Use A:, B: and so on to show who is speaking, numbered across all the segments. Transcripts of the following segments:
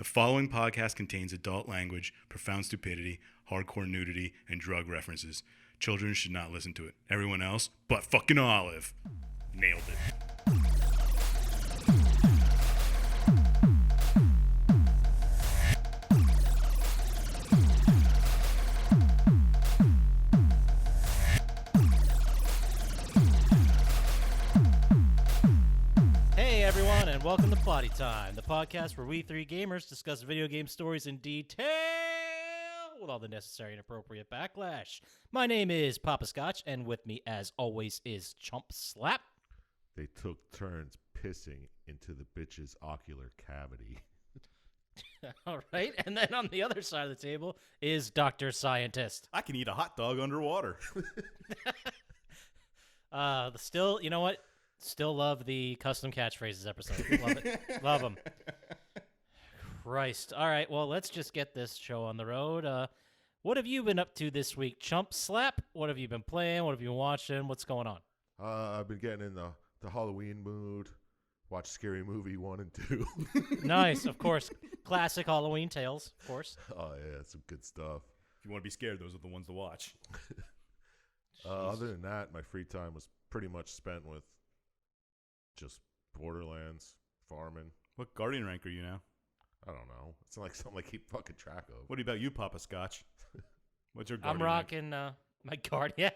A: The following podcast contains adult language, profound stupidity, hardcore nudity, and drug references. Children should not listen to it. Everyone else, but fucking Olive. Nailed it.
B: Hey everyone, and welcome to Plotty Time, the podcast where we three gamers discuss video game stories in detail with all the necessary and appropriate backlash. My name is Poppascotch, and with me, as always, is Chump Slap.
C: They took turns pissing into the bitch's ocular cavity.
B: All right, and then on the other side of the table is Dr. Syintist.
A: I can eat a hot dog underwater.
B: Still, you know what? Still love the custom catchphrases episode. Love it. Love them. Christ. All right, well, let's just get this show on the road. What have you been up to this week, Chump Slap? What have you been playing? What have you been watching? What's going on?
C: I've been getting in the Halloween mood. Watch Scary Movie 1 and 2.
B: Nice, of course. Classic Halloween tales, of course.
C: Oh, yeah, some good stuff.
A: If you want to be scared, those are the ones to watch.
C: Other than that, my free time was pretty much spent with just Borderlands, farming.
A: What Guardian rank are you now?
C: I don't know. It's not like something I keep fucking track of.
A: What about you, Poppascotch? What's your Guardian
B: I'm rocking my Guardian.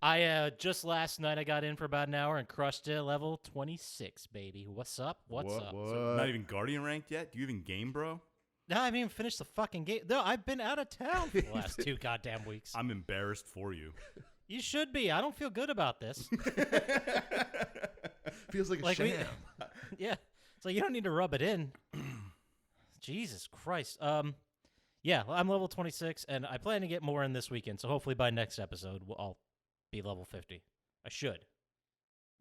B: I just last night I got in for about an hour and crushed it, level 26, baby. What's up? What's up?
C: What?
A: So not even Guardian ranked yet? Do you even game, bro?
B: No, I haven't even finished the fucking game. No, I've been out of town for the last 2 goddamn weeks.
A: I'm embarrassed for you.
B: You should be. I don't feel good about this.
C: Feels like a
B: Like we-
C: sham.
B: Yeah. So you don't need to rub it in. Jesus Christ. Yeah, I'm level 26, and I plan to get more in this weekend, so hopefully by next episode I'll be level 50. I should.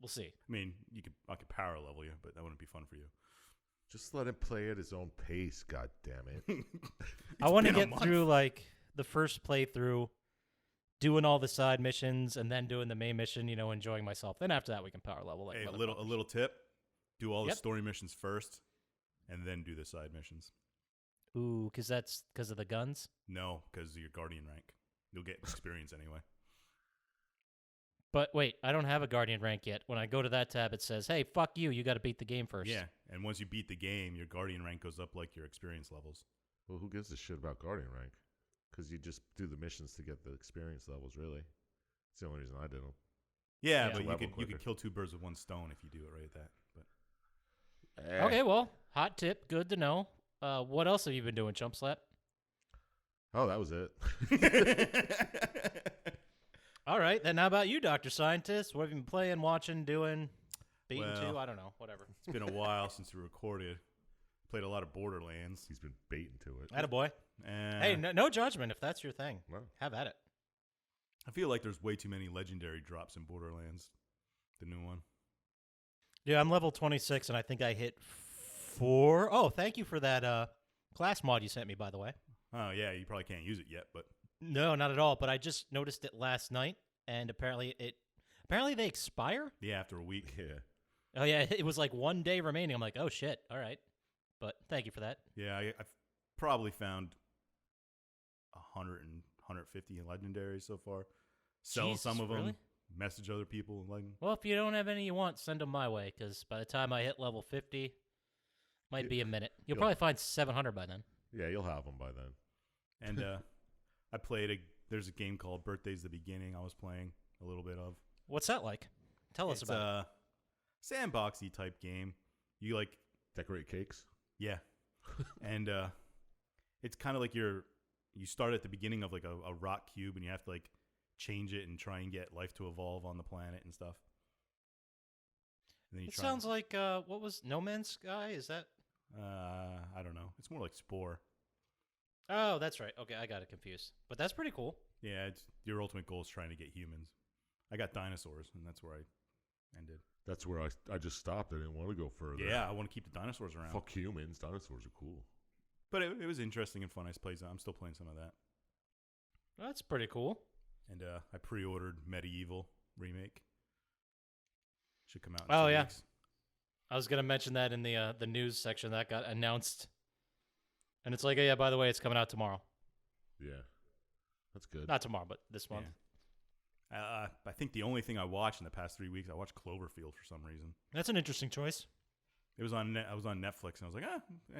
B: We'll see.
A: I mean, I could power level you, but that wouldn't be fun for you.
C: Just let him play at his own pace, god damn it.
B: I want to
A: been a
B: get
A: month.
B: through, like, the first playthrough, doing all the side missions, and then doing the main mission, you know, enjoying myself. Then after that, we can power level. Like
A: Hey, a
B: motherfuckers.
A: little tip. Do all the
B: Yep.
A: story missions first, and then do the side missions.
B: Ooh, because that's because of the guns?
A: No, because of your Guardian rank. You'll get experience anyway.
B: But wait, I don't have a Guardian rank yet. When I go to that tab, it says, hey, fuck you, you got to beat the game first.
A: Yeah, and once you beat the game, your Guardian rank goes up like your experience levels.
C: Well, who gives a shit about Guardian rank? Because you just do the missions to get the experience levels, really. It's the only reason I did them.
A: Yeah,
B: Yeah.
A: but you
C: Level
A: could
C: quicker.
A: kill 2 birds with 1 stone if you do it right at that. But
B: Okay, well, hot tip, good to know. What else have you been doing, Chump Slap?
C: Oh, that was it.
B: All right, then how about you, Dr. Scientist? What have you been playing, watching, doing, beating
A: Well,
B: to? I don't know, whatever.
A: it's been a while since we recorded. Played a lot of Borderlands.
C: He's been baiting to it.
B: Attaboy.
A: And
B: Hey, no judgment if that's your thing.
C: No.
B: Have at it.
A: I feel like there's way too many legendary drops in Borderlands. The new one.
B: Yeah, I'm level 26, and I think I hit 4. Oh, thank you for that class mod you sent me, by the way.
A: Oh, yeah, you probably can't use it yet, but
B: No, not at all, but I just noticed it last night, and apparently they expire?
A: yeah, after a week.
C: Yeah.
B: Oh, yeah, it was like 1 day remaining. I'm like, oh, shit, all right. But thank you for that.
A: Yeah, I've probably found 100 and 150 legendaries so far. Sell
B: Jesus,
A: some of them,
B: really?
A: message other people. Like,
B: Well, if you don't have any you want, send them my way, because by the time I hit level 50, might be a minute. You'll
C: Yeah.
B: probably find 700 by then.
C: Yeah, you'll have them by then.
A: and I played there's a game called Birthday's the Beginning I was playing a little bit of.
B: What's that like? Tell us
A: It's
B: about it.
A: a sandboxy type game. You like,
C: Decorate cakes.
A: yeah. And it's kind of like you start at the beginning of like a rock cube and you have to like change it and try and get life to evolve on the planet and stuff. And then you
B: It
A: try
B: sounds like, what was No Man's Sky? Is that?
A: I don't know. It's more like Spore.
B: Oh, that's right. Okay, I got it confused. But that's pretty cool.
A: Yeah, it's your ultimate goal is trying to get humans. I got dinosaurs, and that's where I ended.
C: That's where I just stopped. I didn't want to go further.
A: Yeah, I want to keep the dinosaurs around.
C: Fuck humans. Dinosaurs are cool.
A: But it was interesting and fun. I'm still playing some of that.
B: That's pretty cool.
A: And I pre-ordered Medieval Remake. Should come out in
B: Oh,
A: 2
B: yeah.
A: weeks.
B: I was gonna mention that in the news section that got announced, and it's like, yeah, by the way, it's coming out tomorrow.
C: Yeah, that's good.
B: Not tomorrow, but this month.
A: Yeah. I think the only thing I watched in the past 3 weeks, I watched Cloverfield for some reason.
B: That's an interesting choice.
A: It was on. I was on Netflix, and I was like,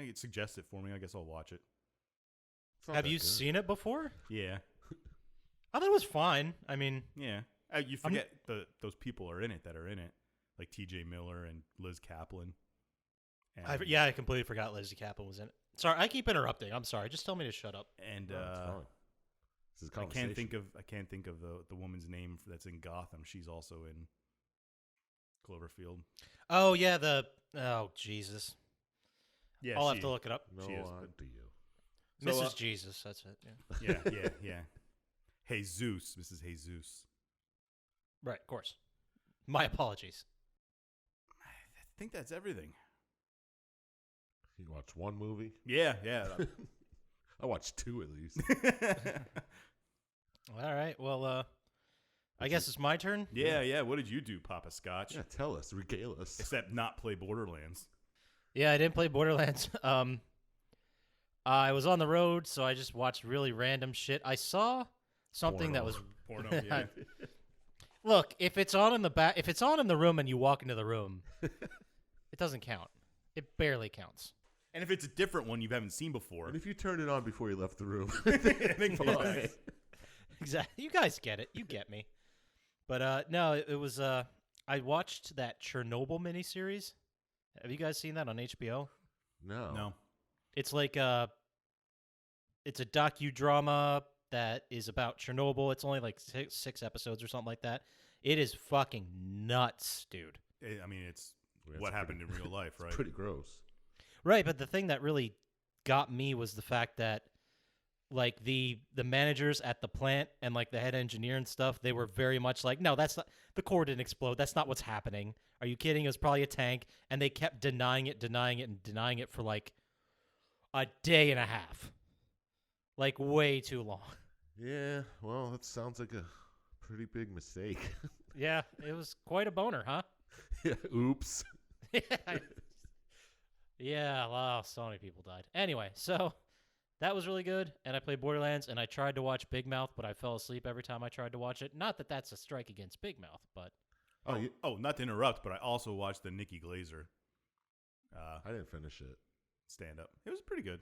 A: it suggests it for me. I guess I'll watch it.
C: It's not
B: Have
C: that
B: you
C: good.
B: seen it before?
A: Yeah,
B: I thought it was fine. I mean,
A: yeah. You forget those people are in it that are in it, like T.J. Miller and Liz Kaplan. And,
B: I completely forgot Lizzie Kaplan was in it. Sorry, I keep interrupting. I'm sorry. Just tell me to shut up.
A: And
C: No, it's fine. This is a
A: I
C: conversation.
A: can't think of the woman's name that's in Gotham. She's also in Cloverfield.
B: Oh yeah, oh Jesus.
A: Yeah,
B: I'll have to look it up.
C: No
A: She is,
C: idea.
A: So,
B: Mrs. Jesus, that's it. Yeah.
A: yeah. Jesus, Mrs. Jesus.
B: Right, of course. My apologies.
A: I think that's everything.
C: You watch one movie?
A: Yeah.
C: I watched two at least.
B: All right. Well, I guess it's my turn.
A: Yeah. What did you do, Poppascotch?
C: Yeah, tell us, regale us.
A: Except not play Borderlands.
B: Yeah, I didn't play Borderlands. I was on the road, so I just watched really random shit. I saw something that was
A: Porno. Yeah.
B: Look, if it's on in the room and you walk into the room, it doesn't count. It barely counts.
A: And if it's a different one you haven't seen before,
C: And if you turned it on before you left the room,
A: fine.
B: Exactly. You guys get it. You get me. But no, it was I watched that Chernobyl miniseries. Have you guys seen that on HBO?
C: no.
B: It's like it's a docudrama that is about Chernobyl. It's only like six episodes or something like that. It is fucking nuts, dude.
A: I mean, it's
C: Yeah,
A: what
C: it's
A: happened in real life, right?
C: It's pretty gross.
B: Right, but the thing that really got me was the fact that like the managers at the plant and like the head engineer and stuff, they were very much like, no, that's not, the core didn't explode. That's not what's happening. Are you kidding? It was probably a tank. And they kept denying it for like a day and a half. Like way too long.
C: Yeah, well, that sounds like a pretty big mistake.
B: Yeah, it was quite a boner, huh?
C: Yeah, oops.
B: Yeah, wow, so many people died. Anyway, so that was really good, and I played Borderlands, and I tried to watch Big Mouth, but I fell asleep every time I tried to watch it. Not that that's a strike against Big Mouth, but...
A: Oh, not to interrupt, but I also watched the Nikki Glazer
C: I didn't finish it.
A: stand-up. It was pretty good.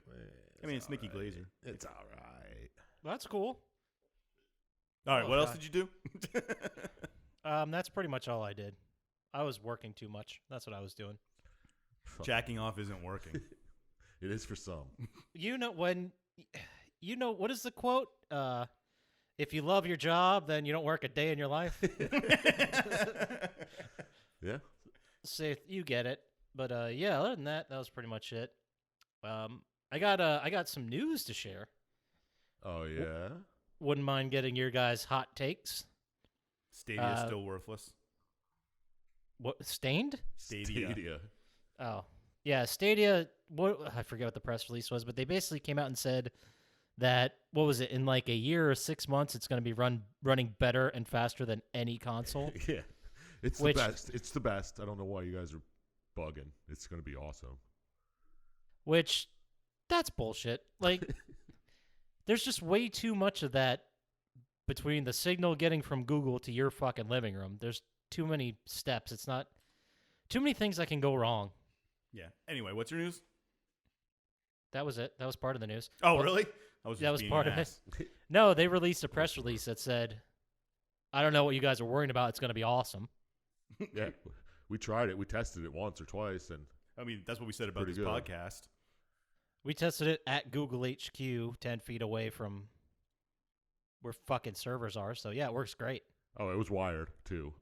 A: I mean, it's Nikki Glazer.
C: It's all right.
B: That's cool.
A: All right,
B: Oh,
A: what else
B: God.
A: did you do?
B: That's pretty much all I did. I was working too much. That's what I was doing.
C: Fuck.
A: Jacking off isn't working.
C: It is for some.
B: You know what is the quote? If you love your job, then you don't work a day in your life.
C: Yeah.
B: So you get it. But yeah, other than that, that was pretty much it. I got some news to share.
C: Oh, yeah?
B: Wouldn't mind getting your guys' hot takes.
A: Stadia's still worthless.
B: What, Stained?
A: Stadia.
B: Oh, yeah, Stadia. I forget what the press release was, but they basically came out and said that what was it, in like a year or 6 months, it's going to be running better and faster than any console.
C: Yeah. It's
B: Which-
C: the best. It's the best. I don't know why you guys are bugging. It's going to be awesome.
B: Which, that's bullshit. Like, there's just way too much of that between the signal getting from Google to your fucking living room. There's too many steps. It's not too many things that can go wrong.
A: Yeah. Anyway, what's your news?
B: That was it. That was part of the news.
A: Oh,
B: Well,
A: really?
B: that was part of it. No, they released a press release that said, I don't know what you guys are worrying about. It's going to be awesome.
C: Yeah. We tried it. We tested it once or twice, and
A: I mean, that's what we said about
C: Pretty
A: this
C: good.
A: podcast.
B: We tested it at Google HQ, 10 feet away from where fucking servers are. So, yeah, it works great.
C: oh, it was wired too.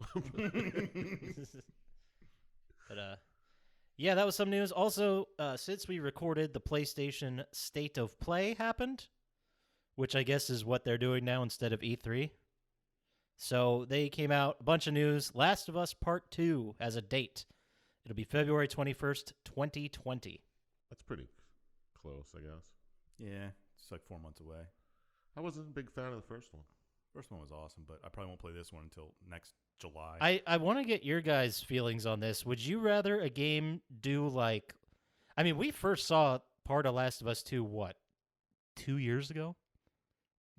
B: But, yeah, that was some news. Also, since we recorded, the PlayStation State of Play happened, which I guess is what they're doing now instead of E3. So they came out, a bunch of news. Last of Us Part 2 has a date. It'll be February 21st, 2020.
C: That's pretty close, I guess.
A: Yeah, it's like 4 months away.
C: I wasn't a big fan of the first one.
A: First one was awesome, but I probably won't play this one until next July.
B: I want to get your guys' feelings on this. Would you rather a game do like, I mean, we first saw part of Last of Us 2, what, 2 years ago?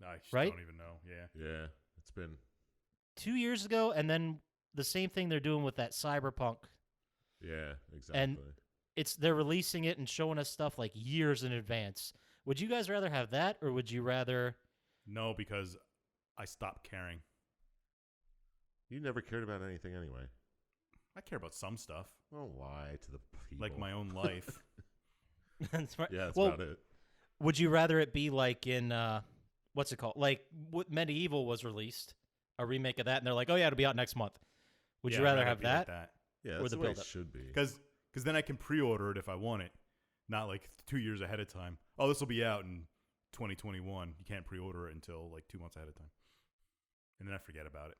A: I just
B: right?
A: don't even know. Yeah.
C: Yeah, it's been
B: 2 years ago, and then the same thing they're doing with that Cyberpunk.
C: yeah, exactly.
B: They're releasing it and showing us stuff like years in advance. Would you guys rather have that, or would you rather?
A: No, because I stopped caring.
C: You never cared about anything anyway.
A: I care about some stuff,
C: Don't lie to the people.
A: like my own life.
B: That's right.
C: Yeah, that's
B: Well,
C: about it.
B: would you rather it be like in what's it called? Like what Medieval was released, a remake of that, and they're like, oh yeah, it'll be out next month. Would
A: Yeah,
B: you
A: I'd
B: rather have
A: be like
B: that?
C: Yeah,
B: or
C: that's
B: the
C: the way it
B: build-up?
C: should be.
A: Because then I can pre-order it if I want it, not like 2 years ahead of time. Oh, this will be out in 2021. You can't pre-order it until like 2 months ahead of time, and then I forget about it.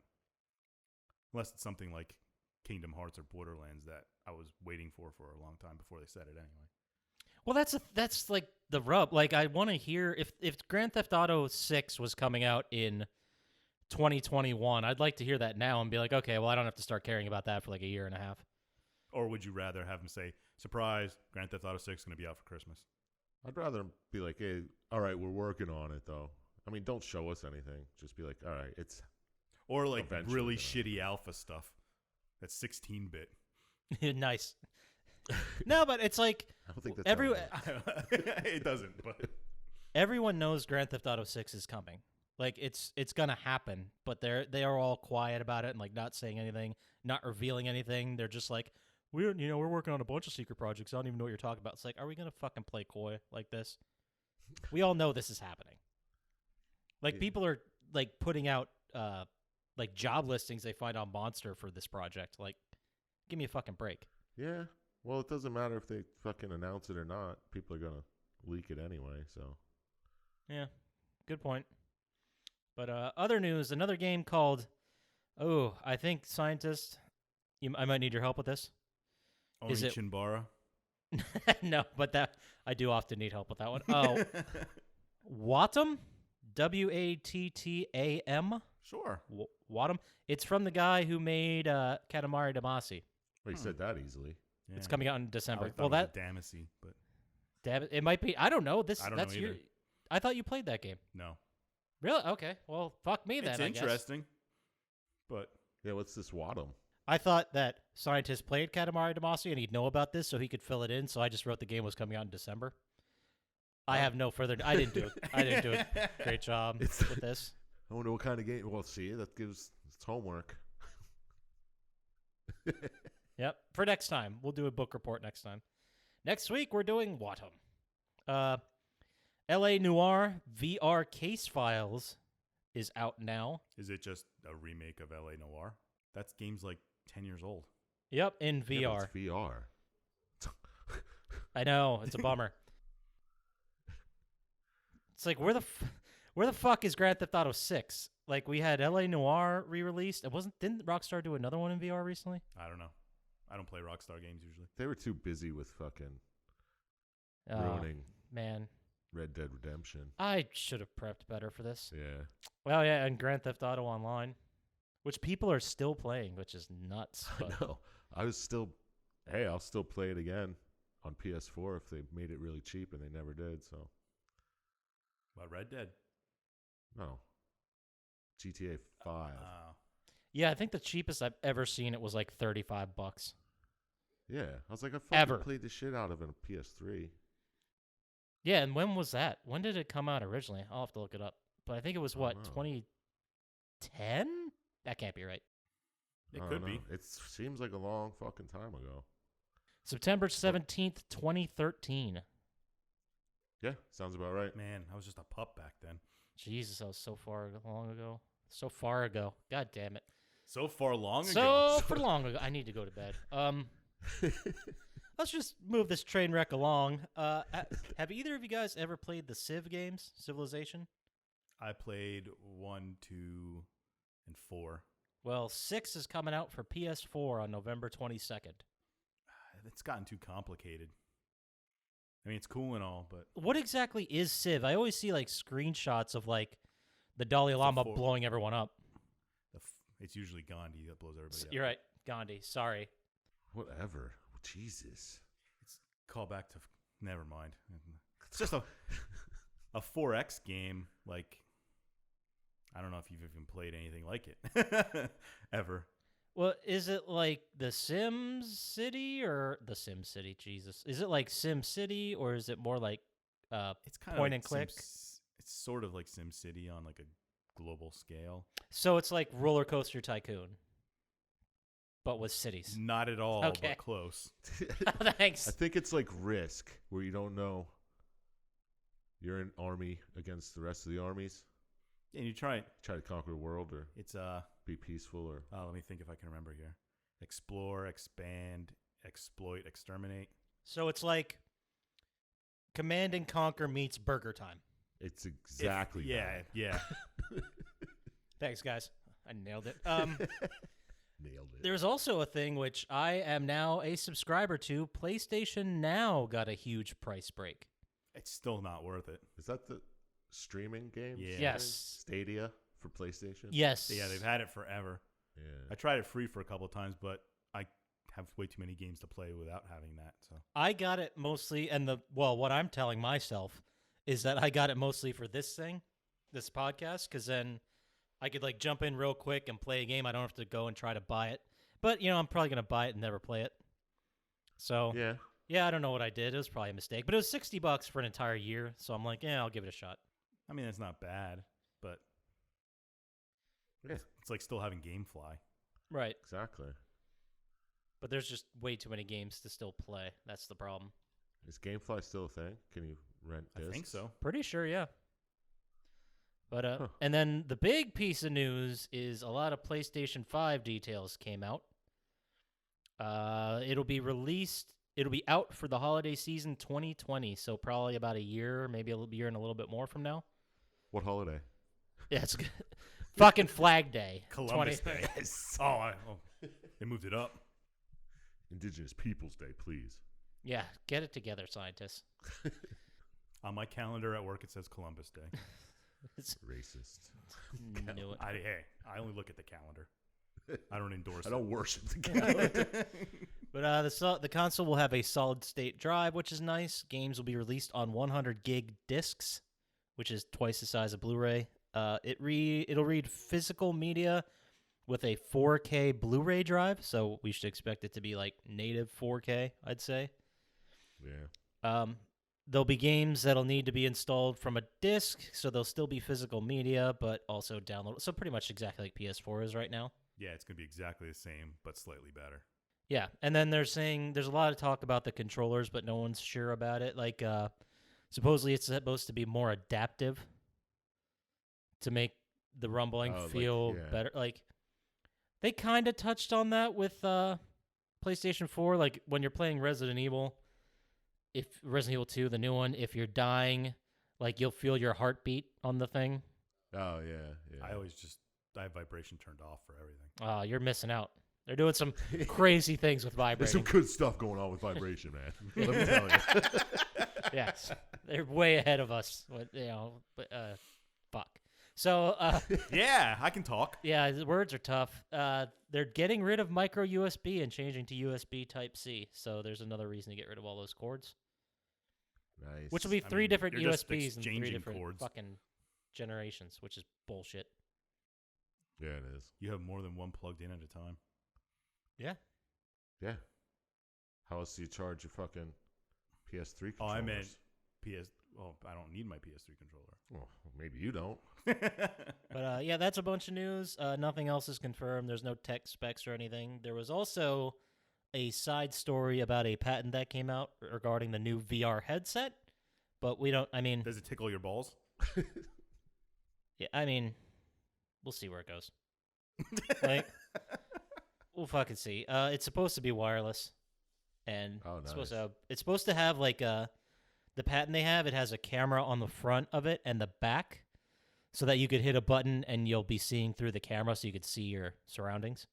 A: Unless it's something like Kingdom Hearts or Borderlands that I was waiting for a long time before they said it anyway.
B: Well, that's like the rub. Like I want to hear if Grand Theft Auto 6 was coming out in 2021, I'd like to hear that now and be like, okay, well, I don't have to start caring about that for like a year and a half.
A: Or would you rather have them say, surprise, Grand Theft Auto 6 is going to be out for Christmas?
C: I'd rather be like, hey, all right, we're working on it, though. I mean, don't show us anything. Just be like, all right, it's...
A: Or like
C: Eventually
A: really
C: gonna
A: shitty alpha stuff that's 16-bit.
B: Nice. No, but it's like
C: I don't think that's
B: every
C: how it works.
A: It doesn't, but
B: everyone knows Grand Theft Auto 6 is coming. Like it's gonna happen, but they are all quiet about it and like not saying anything, not revealing anything. They're just like, we're working on a bunch of secret projects. I don't even know what you're talking about. It's like, are we gonna fucking play coy like this? We all know this is happening. Like
C: Yeah.
B: people are like putting out like job listings they find on Monster for this project. Like, give me a fucking break.
C: Yeah. Well, it doesn't matter if they fucking announce it or not. People are going to leak it anyway, so...
B: Yeah, good point. But other news, another game called, I think Syintist, I might need your help with this. Is it-
A: Onichibara.
B: No, but that I do often need help with that one. Oh, Wattam? Wattam?
A: Sure.
B: Wattam? It's from the guy who made Katamari Damacy.
C: Well, you said that easily.
A: Yeah.
B: It's coming out in
A: I
B: December.
A: thought
B: Well,
A: it was
B: that
A: a Damacy, but
B: damn it might be. I don't know.
A: I don't
B: That's
A: know
B: your.
A: either.
B: I thought you played that game.
A: no.
B: Really? Okay. Well, fuck me then.
A: It's
B: I guess.
A: interesting, but
C: Yeah, what's this Wadham?
B: I thought that Syintist played Katamari Damacy and he'd know about this, so he could fill it in. So I just wrote the game was coming out in December. I have no further. I didn't do it. I didn't do it. Great job
C: It's-
B: with this.
C: I wonder what kind of game... Well, see, that gives... It's homework.
B: Yep. For next time, we'll do a book report next time. Next week we're doing Wattam. L.A. Noir VR Case Files is out now.
A: is it just a remake of L.A. Noir? That game's like 10 years old.
B: Yep, in
C: Yeah,
B: VR.
C: but it's VR.
B: I know it's a bummer. It's like where the fuck is Grand Theft Auto 6? Like we had L.A. Noir re-released. Didn't Rockstar do another one in VR recently?
A: I don't know. I don't play Rockstar games usually.
C: They were too busy with fucking
B: Oh,
C: ruining
B: man,
C: Red Dead Redemption.
B: I should have prepped better for this.
C: Yeah.
B: Well, yeah, and Grand Theft Auto Online, which people are still playing, which is nuts.
C: I
B: but-
C: know. I was still... Hey, I'll still play it again on PS4 if they made it really cheap, and they never did, so...
A: But Red Dead.
C: No. GTA 5.
B: Yeah, I think the cheapest I've ever seen it was like $35.
C: Yeah. I was like, I fucking
B: Ever.
C: played the shit out of it on PS3.
B: Yeah, and when was that? When did it come out originally? I'll have to look it up. But I think it was
C: I
B: what,
C: don't know.
B: 2010? That can't be right.
A: It
C: I
A: could
C: don't
A: be.
C: know. It seems like a long fucking time ago.
B: September 17th, 2013.
C: Yeah, sounds about right.
A: Man, I was just a pup back then.
B: Jesus, that was so long ago. So far ago. God damn it.
A: So far long ago.
B: So for long ago. I need to go to bed. Let's just move this train wreck along. Have either of you guys ever played the Civ games, Civilization?
A: I played 1, 2, and 4.
B: Well, 6 is coming out for PS4 on November 22nd.
A: It's gotten too complicated. I mean, it's cool and all, but
B: What exactly is Civ? I always see like screenshots of like The Dalai Lama
A: four-
B: blowing everyone up.
A: It's usually Gandhi that blows everybody up.
B: You're right, Gandhi. Sorry.
C: Whatever. Jesus.
A: Call back to never mind. It's just a 4X game. Like, I don't know if you've even played anything like it ever.
B: Well, is it like the Sim City or the Sim City? Jesus, is it like Sim City or is it more like
A: It's kind
B: point
A: of
B: and click?
A: It's sort of like SimCity on like a global scale.
B: So it's like Roller Coaster Tycoon, but with cities.
A: Not at all,
B: Okay.
A: but close.
B: Thanks.
C: I think it's like Risk, where you don't know. You're an army against the rest of the armies.
A: And you try
C: to conquer the world or
A: it's
C: be peaceful or
A: let me think if I can remember here. Explore, expand, exploit, exterminate.
B: So it's like Command and Conquer meets Burger Time.
C: it's exactly that.
A: Yeah.
B: Thanks, guys. I nailed it.
C: Nailed it.
B: There's also a thing which I am now a subscriber to. PlayStation Now got a huge price break.
A: It's still not worth it.
C: Is that the streaming game?
A: Yeah.
B: Yes.
C: Stadia for PlayStation?
B: Yes.
A: Yeah, they've had it forever.
C: Yeah.
A: I tried it free for a couple of times, but I have way too many games to play without having that. So
B: I got it mostly, and what I'm telling myself is that I got it mostly for this podcast, because then I could like jump in real quick and play a game. I don't have to go and try to buy it. But, I'm probably going to buy it and never play it. So, yeah, I don't know what I did. It was probably a mistake. But it was $60 for an entire year. So I'm like, yeah, I'll give it a shot.
A: I mean, it's not bad, but
C: Yeah.
A: it's like still having GameFly.
B: Right.
C: Exactly.
B: But there's just way too many games to still play. That's the problem.
C: Is GameFly still a thing? Can you rent discs?
A: I think so.
B: Pretty sure, yeah. But and then the big piece of news is a lot of PlayStation 5 details came out. It'll be out for the holiday season 2020, so probably about a year, maybe a year and a little bit more from now.
C: What holiday?
B: Yeah, it's good. Fucking Flag Day.
A: Columbus
B: 20
A: Day. They moved it up.
C: Indigenous Peoples Day, please.
B: Yeah, get it together, scientists.
A: On my calendar at work, it says Columbus Day.
B: It's
C: Racist.
B: knew it.
A: I only look at the calendar. I don't endorse
C: I
A: it.
C: don't worship the calendar.
B: But the console will have a solid-state drive, which is nice. Games will be released on 100 gig discs, which is twice the size of Blu-ray. It'll read physical media with a 4K Blu-ray drive, so we should expect it to be like native 4K, I'd say.
C: Yeah.
B: There'll be games that'll need to be installed from a disc, so they'll still be physical media, but also download. So pretty much exactly like PS4 is right now.
A: Yeah, it's going to be exactly the same, but slightly better.
B: Yeah, and then they're saying there's a lot of talk about the controllers, but no one's sure about it. Like, supposedly it's supposed to be more adaptive to make the rumbling feel better. Like, they kind of touched on that with PlayStation 4. Like, when you're playing Resident Evil, if Resident Evil 2, the new one, if you're dying, like, you'll feel your heartbeat on the thing.
C: Oh, yeah.
A: I have vibration turned off for everything.
B: You're missing out. They're doing some crazy things with
C: There's
B: vibrating.
C: some good stuff going on with vibration, man. Let me tell you.
B: Yes, they're way ahead of us. Fuck. So,
A: Yeah, I can talk.
B: yeah, the words are tough. They're getting rid of micro USB and changing to USB Type C. So there's another reason to get rid of all those cords,
C: Nice.
B: which will be three different
A: you're just
B: USBs and three
A: exchanging
B: different
A: cords.
B: fucking generations, which is bullshit.
C: Yeah, it is.
A: You have more than one plugged in at a time.
B: Yeah.
C: Yeah. How else do you charge your fucking PS3 controllers?
A: Oh, I meant I don't need my PS3 controller.
C: Well, maybe you don't.
B: But yeah, that's a bunch of news. Nothing else is confirmed. There's no tech specs or anything. There was also a side story about a patent that came out regarding the new VR headset, but
A: Does it tickle your balls?
B: yeah, we'll see where it goes. Like, we'll fucking see. It's supposed to be wireless, and it's supposed to have like the patent they have. It has a camera on the front of it and the back, so that you could hit a button and you'll be seeing through the camera, so you could see your surroundings.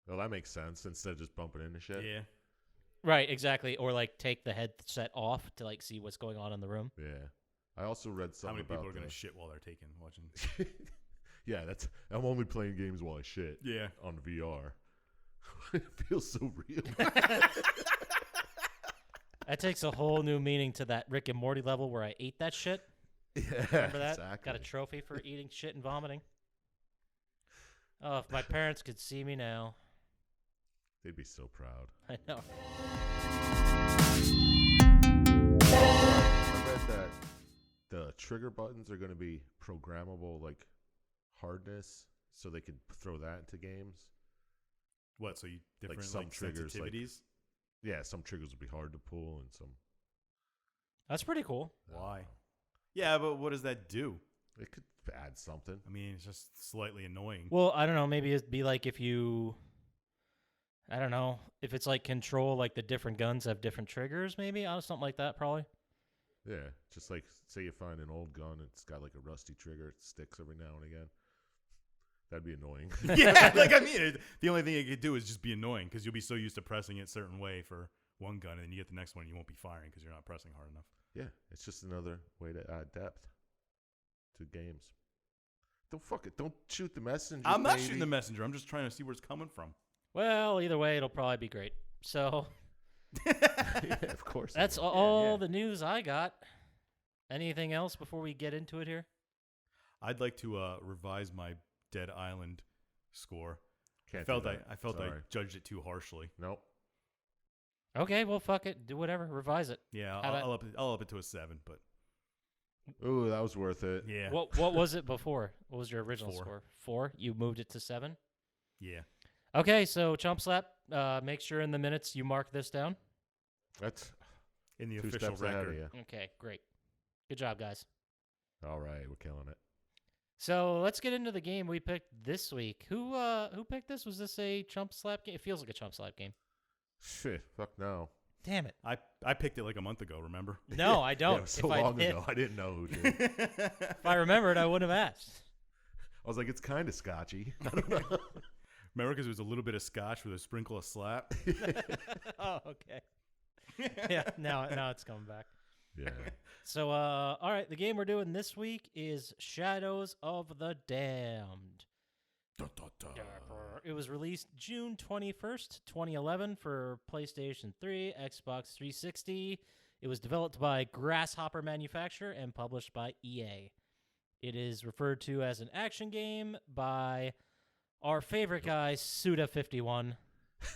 C: Well, that makes sense instead of just bumping into shit.
A: Yeah.
B: Right, exactly. Or like take the headset off to like see what's going on in the room.
C: Yeah. I also read
A: How
C: something
A: many
C: about
A: people are going to shit while they're watching?
C: Yeah, I'm only playing games while I shit.
A: Yeah.
C: On VR. It feels so real.
B: That takes a whole new meaning to that Rick and Morty level where I ate that shit.
C: Yeah,
B: Remember that?
C: exactly.
B: Got a trophy for eating shit and vomiting. Oh, if my parents could see me now.
C: They'd be so proud.
B: I know.
C: I read that the trigger buttons are going to be programmable, like hardness, so they could throw that into games.
A: What? So you different
C: some
A: like
C: triggers, like-
A: sensitivities?
C: Yeah, some triggers would be hard to pull, and some.
B: That's pretty cool.
A: Why? Yeah, but what does that do?
C: It could add something.
A: I mean, it's just slightly annoying.
B: Well, I don't know. Maybe it'd be like if you, I don't know, if it's like control, like the different guns have different triggers, maybe? I don't know, something like that, probably.
C: Yeah, just like say you find an old gun, it's got like a rusty trigger, it sticks every now and again. That'd be annoying.
A: Yeah, like I mean, the only thing it could do is just be annoying because you'll be so used to pressing it a certain way for one gun, and then you get the next one, and you won't be firing because you're not pressing hard enough.
C: Yeah, it's just another way to add depth to games. Don't fuck it. Don't shoot the messenger.
A: I'm not
C: baby.
A: shooting the messenger. I'm just trying to see where it's coming from.
B: Well, either way, it'll probably be great. So
C: Yeah, of course. it
B: that's
C: will.
B: all
A: yeah.
B: the news I got. Anything else before we get into it here?
A: I'd like to revise my Dead Island score.
C: Can't
A: I felt
C: do
A: I
C: that.
A: felt I
C: Sorry.
A: judged it too harshly.
C: Nope.
B: Okay, well, fuck it. Do whatever. Revise it.
A: Yeah,
B: How
A: I'll up it to a 7, but
C: Ooh, that was worth it.
A: yeah,
B: What was it before? What was your original
A: 4.
B: score? 4? You moved it to 7?
A: yeah.
B: Okay, so Chump Slap, make sure in the minutes you mark this down.
C: That's
A: In the
C: 2
A: official
C: steps ahead of
A: record.
C: you.
B: Okay, great. Good job, guys.
C: All right, we're killing it.
B: So let's get into the game we picked this week. Who picked this? Was this a Chump Slap game? It feels like a Chump Slap game.
C: Shit, fuck no.
B: Damn it.
A: I picked it like a month ago. Remember?
B: No, I
C: Yeah,
B: don't.
C: it was so
B: if
C: long
B: I did,
C: ago. I didn't know who did.
B: if I remembered, I wouldn't have asked.
C: I was like, it's kind of scotchy. I don't know.
A: Remember, because it was a little bit of scotch with a sprinkle of slap.
B: Oh, okay. Yeah, now it's coming back.
C: Yeah.
B: So, all right, the game we're doing this week is Shadows of the Damned.
A: Dun, dun, dun.
B: It was released June 21st, 2011 for PlayStation 3, Xbox 360. It was developed by Grasshopper Manufacture and published by EA. It is referred to as an action game by our favorite guy, Suda51.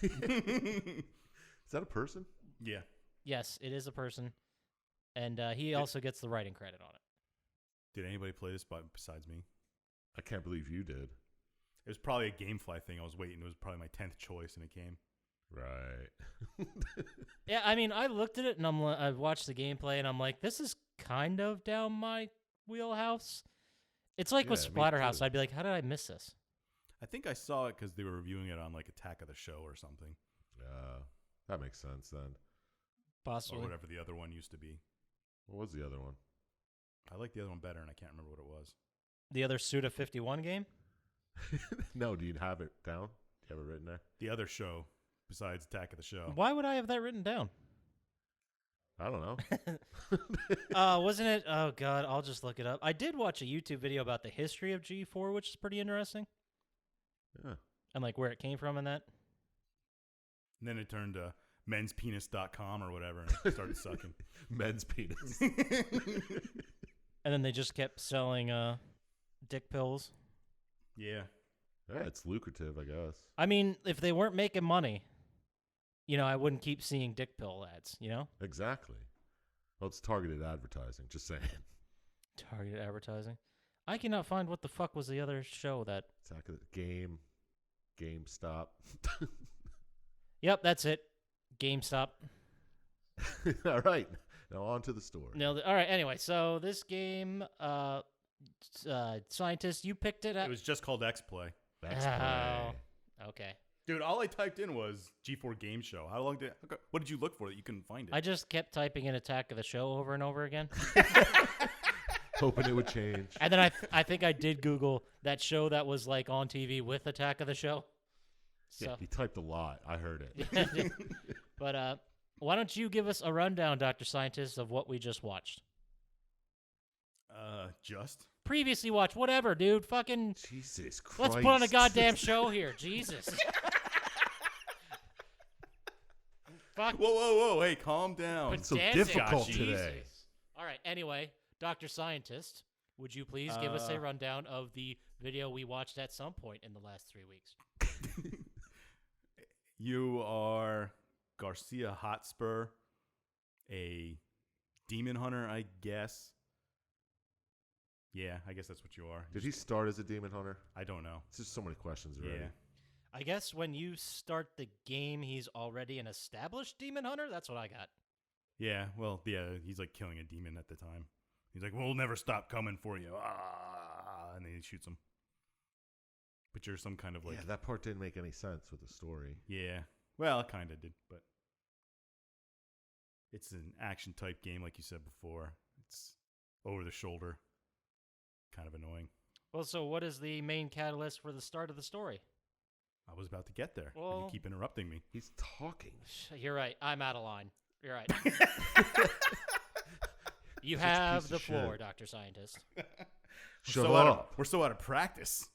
C: Is that a person?
A: Yeah.
B: Yes, it is a person. And he also gets the writing credit on it.
A: Did anybody play this besides me?
C: I can't believe you did.
A: It was probably a GameFly thing. I was waiting. It was probably my 10th choice, and it came.
C: Right.
B: Yeah, I mean, I looked at it and I watched the gameplay and I'm like, this is kind of down my wheelhouse. It's like with
C: Yeah, me
B: Splatterhouse.
C: too.
B: I'd be like, how did I miss this?
A: I think I saw it because they were reviewing it on like Attack of the Show or something,
C: That makes sense then.
A: or
B: Possibly.
A: whatever the other one used to be.
C: What was the other one?
A: I like the other one better, and I can't remember what it was.
B: The other Suda51 game?
C: No, do you have it down? Do you have it written there?
A: The other show besides Attack of the Show.
B: Why would I have that written down?
C: I don't know.
B: Wasn't it? Oh, God, I'll just look it up. I did watch a YouTube video about the history of G4, which is pretty interesting.
C: Yeah.
B: And like where it came from and that.
A: And then it turned to menspenis.com or whatever and started sucking.
C: Men's penis.
B: And then they just kept selling dick pills.
A: Yeah.
C: Yeah, it's lucrative, I guess.
B: I mean, if they weren't making money, I wouldn't keep seeing dick pill ads,
C: Exactly. Well, it's targeted advertising, just saying.
B: Targeted advertising. I cannot find what the fuck was the other show that... GameStop. Yep, that's it. GameStop.
C: All right. Now on to the story.
B: Nailed it. All right, anyway, so this game, Syintist, you picked it.
A: It was just called X-Play.
C: That's
B: Oh, okay.
A: Dude, all I typed in was G4 Game Show. What did you look for that you couldn't find it?
B: I just kept typing in Attack of the Show over and over again.
C: Hoping it would change.
B: And then I think I did Google that show that was like on TV with Attack of the Show.
C: Yeah,
B: So,
C: he typed a lot. I heard it.
B: but why don't you give us a rundown, Dr. Scientist, of what we just watched?
A: Just.
B: Previously watched, whatever, dude. Fucking.
C: Jesus Christ.
B: Let's put on a goddamn show here. Jesus. Fuck.
A: Whoa. Hey, calm down.
C: It's so
B: Pedantic.
C: difficult
B: Jesus.
C: today.
B: All right. Anyway, Dr. Syintist, would you please give us a rundown of the video we watched at some point in the last 3 weeks?
A: You are Garcia Hotspur, a demon hunter, I guess. Yeah, I guess that's what you are.
C: Did he start as a demon hunter?
A: I don't know.
C: It's just so many questions already.
A: Yeah.
B: I guess when you start the game, he's already an established demon hunter? That's what I got.
A: Yeah, well, yeah, he's like killing a demon at the time. He's like, we'll never stop coming for you. And then he shoots him. But you're some kind of like...
C: Yeah, that part didn't make any sense with the story.
A: Yeah. Well, it kind of did, but... It's an action-type game, like you said before. It's over the shoulder. Kind of annoying.
B: Well, so what is the main catalyst for the start of the story?
A: I was about to get there. But
B: Well-
A: you keep interrupting me.
C: He's talking.
B: You're right. I'm out of line. You're right. You
C: Such a
B: have
C: piece
B: the
C: of
B: floor,
C: shit.
B: Dr. Syintist.
C: Shut
A: so
C: up.
A: We're so out of practice.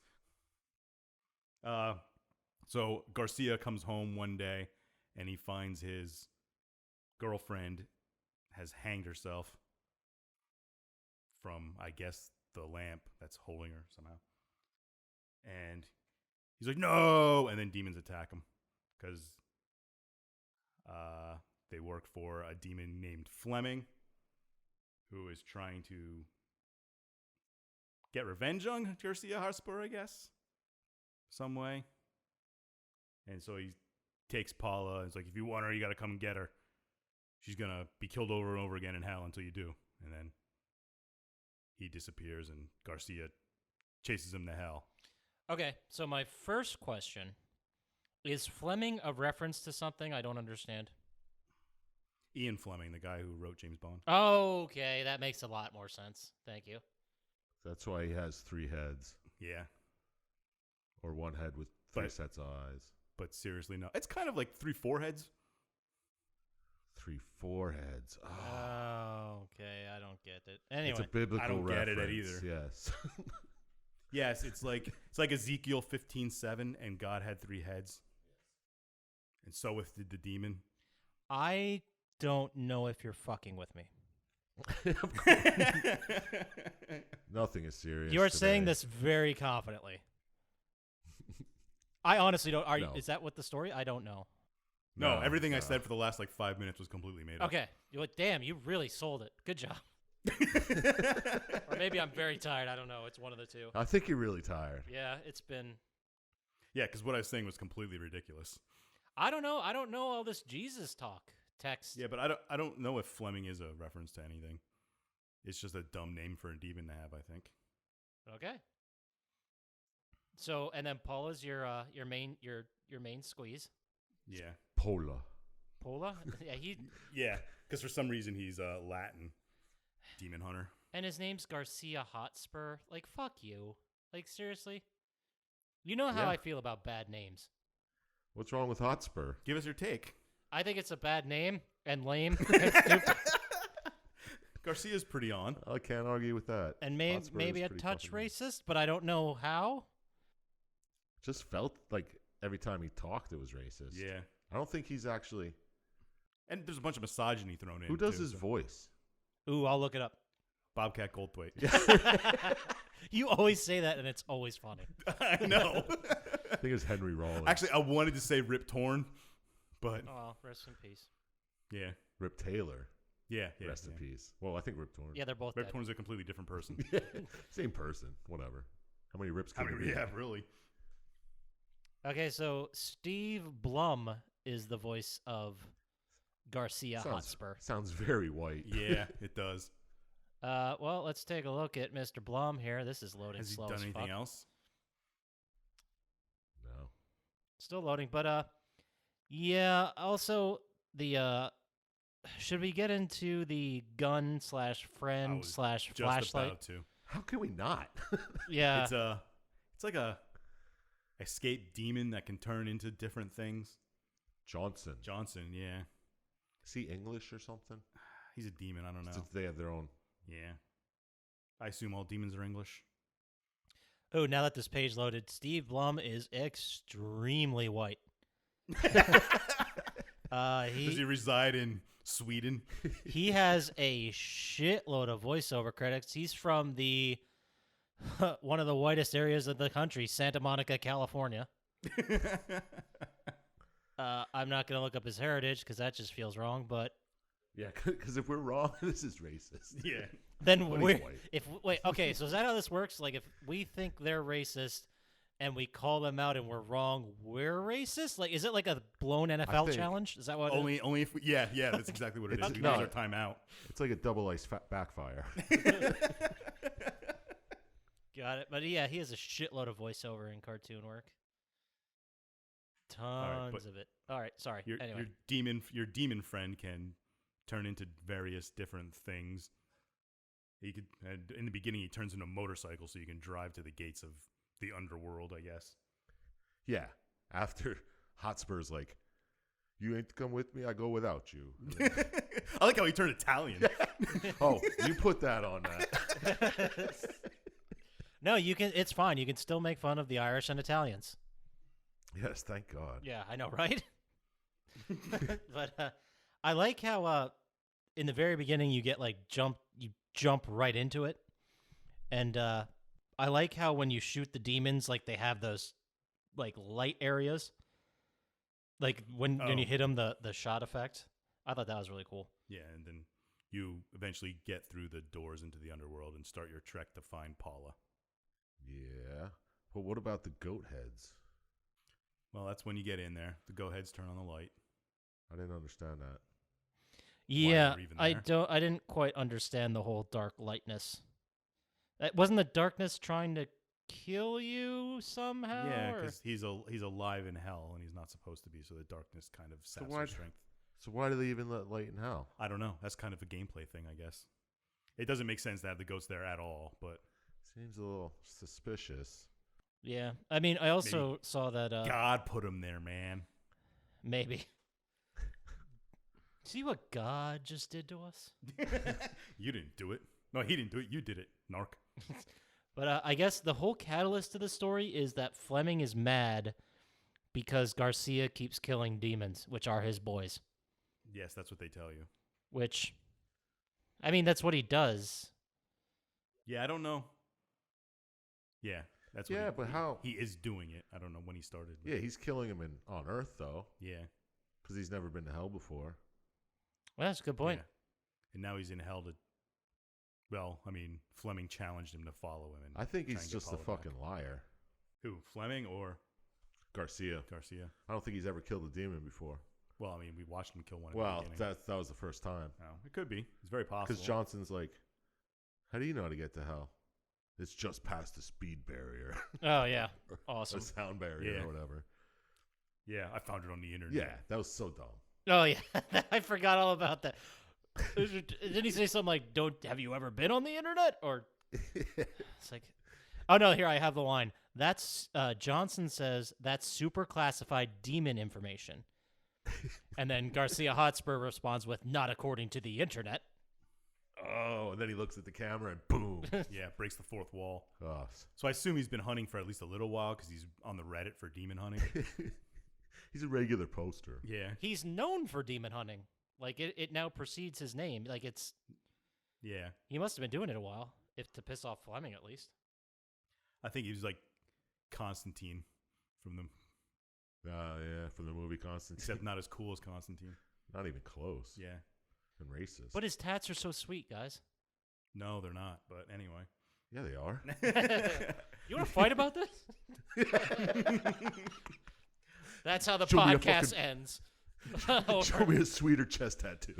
A: So Garcia comes home one day and he finds his girlfriend has hanged herself from, I guess, the lamp that's holding her somehow. And he's like, no! And then demons attack him because they work for a demon named Fleming who is trying to get revenge on Garcia Hotspur, I guess, some way. And so he takes Paula and is like, if you want her, you got to come and get her. She's going to be killed over and over again in hell until you do. And then he disappears and Garcia chases him to hell.
B: Okay, so my first question, is Fleming a reference to something I don't understand?
A: Ian Fleming, the guy who wrote James Bond.
B: Okay, that makes a lot more sense. Thank you.
C: That's why he has 3 heads.
A: Yeah.
C: Or 1 head with 3
A: But-
C: sets of eyes.
A: But seriously, no. It's kind of like 3 foreheads.
C: 3 foreheads. Oh,
B: Oh, okay, I don't get it.
C: it's
B: Anyway,
C: a biblical
A: I don't get it
C: reference.
A: either.
C: Yes.
A: Yes, it's like Ezekiel 15:7, and God had 3 heads. And so with the demon.
B: I don't know if you're fucking with me.
C: Nothing is serious.
B: You're
C: today.
B: saying this very confidently. I honestly don't.
C: No.
B: Is that what the story? I don't know.
A: No, everything I
C: no.
A: said for the last 5 minutes was completely made up.
B: Okay. You're like, damn, you really sold it. Good job. Or maybe I'm very tired. I don't know. It's one of the two.
C: I think you're really tired.
B: Yeah, it's been.
A: Yeah, because what I was saying was completely ridiculous.
B: I don't know. I don't know all this Jesus talk text.
A: Yeah, but I don't know if Fleming is a reference to anything. It's just a dumb name for a demon to have, I think.
B: Okay. So, and then Paula's your main squeeze.
A: Yeah.
C: Pola.
B: Paula? Yeah,
A: Yeah, because for some reason he's a Latin demon hunter.
B: and his name's Garcia Hotspur. Like, fuck you. Like, seriously? You know how
C: Yeah.
B: I feel about bad names.
C: What's wrong with Hotspur?
A: Give us your take.
B: I think it's a bad name and lame and stupid.
A: Garcia's pretty on.
C: I can't argue with that.
B: And
C: Hotspur
B: maybe
C: is
B: a
C: pretty
B: touch
C: fucking-
B: racist, but I don't know how.
C: Just felt like every time he talked, it was racist.
A: Yeah.
C: I don't think he's actually.
A: And there's a bunch of misogyny thrown in.
C: Who does
A: too,
C: his
A: so-
C: voice?
B: Ooh, I'll look it up.
A: Bobcat Goldthwait.
B: You always say that, and it's always funny.
A: I know.
C: I think it's Henry Rollins.
A: Actually, I wanted to say Rip Torn, but
B: Oh, rest in peace.
A: yeah.
C: Rip Taylor.
A: Yeah.
C: Rest in peace. Well, I think Rip Torn.
B: Yeah, they're both
A: Rip
B: dead.
A: Torn's a completely different person.
C: Same person. Whatever. How many rips
A: I
C: can
A: mean,
C: there be?
A: yeah, really.
B: Okay, so Steve Blum is the voice of Garcia Hotspur.
C: Sounds very white.
A: Yeah, it does.
B: Well, let's take a look at Mr. Blum here. This is loading
A: Has he
B: slow
A: done
B: as
A: anything
B: fuck.
A: else?
C: No.
B: Still loading, but yeah. Also, the should we get into the gun slash
A: I
B: friend
A: was
B: slash
A: Just
B: flashlight?
A: about to.
C: How can we not?
B: Yeah.
A: It's like a escaped demon that can turn into different things.
C: Johnson.
A: Johnson, yeah.
C: Is he English or something?
A: He's a demon. I don't know.
C: Since they have their own.
A: Yeah. I assume all demons are English.
B: Oh, now that this page loaded, Steve Blum is extremely white.
A: Does he reside in Sweden?
B: He has a shitload of voiceover credits. He's from the one of the whitest areas of the country, Santa Monica, California. I'm not going to look up his heritage because that just feels wrong, but...
C: Yeah, because if we're wrong, this is racist.
A: Yeah.
B: Then
C: But
B: we're...
C: he's white.
B: Okay, so is that how this works? Like, if we think they're racist and we call them out and we're wrong, we're racist? Like, is it like a blown NFL
C: think
B: challenge? Is that what
A: Only if we, yeah, that's exactly what it is. We
C: no.
A: lose our timeout.
C: It's like a double ice backfire.
B: Got it. But yeah, he has a shitload of voiceover in cartoon work.
A: right,
B: Tons of it. All right, sorry. Anyway.
A: Your demon friend can turn into various different things. He could, in the beginning, he turns into a motorcycle, so you can drive to the gates of the underworld, I guess.
C: Yeah. After Hotspur's like, you ain't to come with me, I go without you.
A: I like how he turned Italian.
C: Oh, you put that on that.
B: No, you can. It's fine. You can still make fun of the Irish and Italians.
C: Yes, thank God.
B: Yeah, I know, right? But I like how in the very beginning you get like you jump right into it, and I like how when you shoot the demons, like they have those like light areas, like when you hit them, the shot effect. I thought that was really cool.
A: Yeah, and then you eventually get through the doors into the underworld and start your trek to find Paula.
C: Yeah. But what about the goat heads?
A: Well, that's when you get in there. The go heads turn on the light.
C: I didn't understand that.
B: Yeah,
A: they're even
B: I
A: there.
B: I didn't quite understand the whole dark lightness. Wasn't the darkness trying to kill you somehow?
A: Yeah,
B: or-
A: because he's alive in hell and he's not supposed to be, so the darkness kind of saps
C: why-
A: his strength.
C: So why do they even let light in hell?
A: I don't know. That's kind of a gameplay thing, I guess. It doesn't make sense to have the goats there at all, but
C: Seems a little suspicious.
B: Yeah, I mean, I also saw that
A: God put him there, man.
B: maybe. See what God just did to us?
A: You didn't do it. No, he didn't do it. You did it, narc.
B: But I guess the whole catalyst to the story is that Fleming is mad because Garcia keeps killing demons, which are his boys.
A: Yes, that's what they tell you.
B: Which, I mean, that's what he does.
A: Yeah, I don't know. Yeah, that's what
C: Yeah, but how?
A: he is doing it. I don't know when he started. but
C: Yeah, he's killing him on Earth, though,
A: yeah.
C: because he's never been to hell before.
B: Well, that's a good point.
A: Yeah. And now he's in hell to. Well, I mean, Fleming challenged him to follow him. And
C: I think
A: try
C: he's
A: and get
C: just a
A: Paula back.
C: fucking liar.
A: Who, Fleming or
C: Garcia.
A: Garcia?
C: I don't think he's ever killed a demon before.
A: Well, I mean, we watched him kill one.
C: Well,
A: in the beginning.
C: that was the first time.
A: Oh, it could be. It's very possible.
C: Because Johnson's like, how do you know how to get to hell? It's just past the speed barrier.
B: Oh, yeah.
C: Or
B: Awesome.
C: sound barrier
A: Yeah.
C: or whatever.
A: Yeah, I found it on the internet.
C: Yeah, that was so dumb.
B: Oh, yeah. I forgot all about that. Didn't he say something like, have you ever been on the internet? Or it's like, oh, no, here I have the line. That's, Johnson says, that's super classified demon information. And then Garcia Hotspur responds with, not according to the internet.
C: Oh, and then he looks at the camera and boom.
A: Yeah, breaks the fourth wall.
C: Oh,
A: So I assume he's been hunting for at least a little while because he's on the Reddit for demon hunting.
C: he's a regular poster.
A: Yeah.
B: He's known for demon hunting. Like, it now precedes his name. Like,
A: Yeah.
B: he must have been doing it a while, if to piss off Fleming at least.
A: I think he was like Constantine from the.
C: Yeah, from the movie Constantine.
A: Except not as cool as Constantine.
C: Not even close.
A: Yeah.
C: And racist.
B: But his tats are so sweet, guys.
A: No, they're not. But anyway.
C: Yeah, they are.
B: You want to fight about this? That's how the
C: Show me a
B: podcast
C: fucking-
B: ends.
C: Show me a sweeter chest tattoo.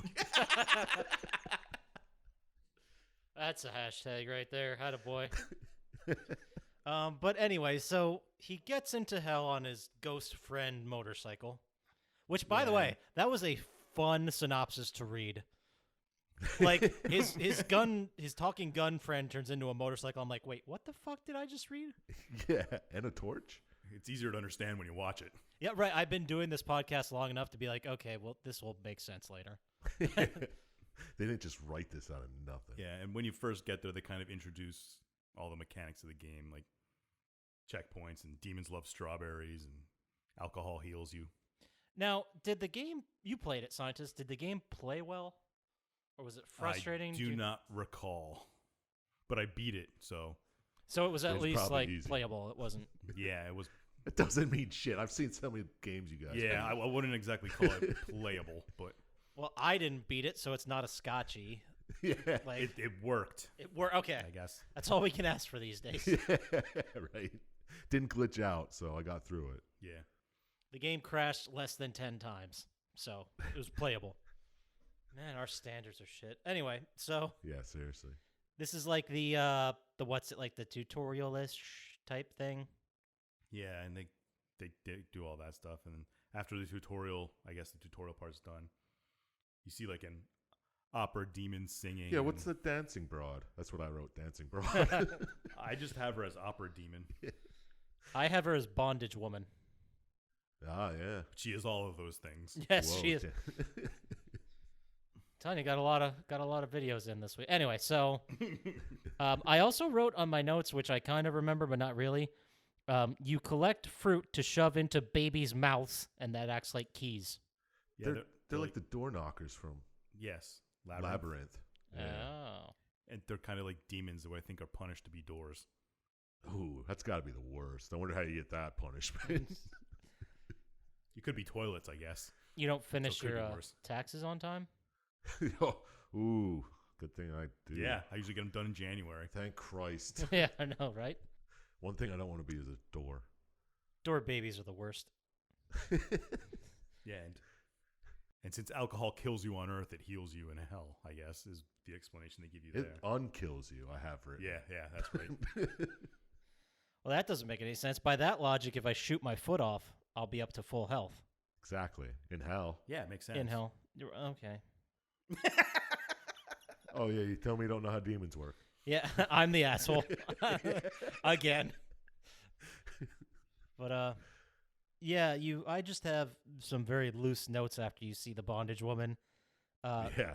B: That's a hashtag right there. Attaboy. But anyway, so he gets into hell on his ghost friend motorcycle, which, by the
A: Yeah.
B: way, that was a fun synopsis to read. Like his talking gun friend turns into a motorcycle. I'm like, wait, what the fuck did I just read?
C: Yeah, and a torch.
A: It's easier to understand when you watch it.
B: Yeah, right. I've been doing this podcast long enough to be like, okay, well, this will make sense later.
C: They didn't just write this out of nothing.
A: Yeah, and when you first get there, they kind of introduce all the mechanics of the game, like checkpoints and demons love strawberries and alcohol heals you.
B: Now, did the game you played it, Syintist? Did the game play well, or was it frustrating?
A: I do not recall, but I beat it, so
B: So it was at
C: was
B: least
C: probably
B: like
C: easy.
B: playable. It wasn't.
A: yeah, it was.
C: It doesn't mean shit. I've seen so many games you guys.
A: Yeah, I wouldn't exactly call it playable, but
B: Well, I didn't beat it, so it's not a scotchy.
C: yeah.
B: Like
A: it worked.
B: it worked. Okay,
A: I guess.
B: that's all we can ask for these days.
C: Yeah, right. Didn't glitch out, so I got through it.
A: Yeah.
B: The game crashed less than 10 times, so it was playable. Man, our standards are shit. Anyway, so
C: Yeah, seriously.
B: this is like the what's it like the tutorial-ish type thing.
A: Yeah, and they do all that stuff, and then after the tutorial, I guess the tutorial part's done. You see like an opera demon singing.
C: Yeah, what's
A: and
C: the dancing broad? That's what I wrote, dancing broad.
A: I just have her as opera demon.
B: I have her as bondage woman.
C: Ah, yeah.
A: She is all of those things.
B: Yes,
C: Whoa,
B: she is. Telling you, got a lot of videos in this week. Anyway, so I also wrote on my notes, which I kind of remember, but not really. You collect fruit to shove into babies' mouths, and that acts like keys.
A: Yeah,
C: They're like the door knockers from
A: yes,
C: Labyrinth. Yeah.
B: Oh.
A: and they're kind of like demons who I think are punished to be doors.
C: Ooh, that's got to be the worst. I wonder how you get that punishment.
A: You could be toilets, I guess.
B: You don't finish
A: could
B: your
A: be worse.
B: taxes on time?
C: Ooh, good thing I do.
A: Yeah, I usually get them done in January.
C: Thank Christ.
B: Yeah, I know, right?
C: One thing I don't want to be is a door.
B: Door babies are the worst.
A: Yeah, and since alcohol kills you on Earth, it heals you in hell, I guess, is the explanation they give you
C: It
A: there.
C: unkills you, I have written.
A: Yeah, that's right.
B: Well, that doesn't make any sense. By that logic, if I shoot my foot off, I'll be up to full health.
C: Exactly. In hell.
A: Yeah, it makes sense.
B: In hell. Okay.
C: Oh, yeah, you tell me you don't know how demons work.
B: Yeah, I'm the asshole. Again. But, yeah, I just have some very loose notes after you see the bondage woman.
C: Yeah.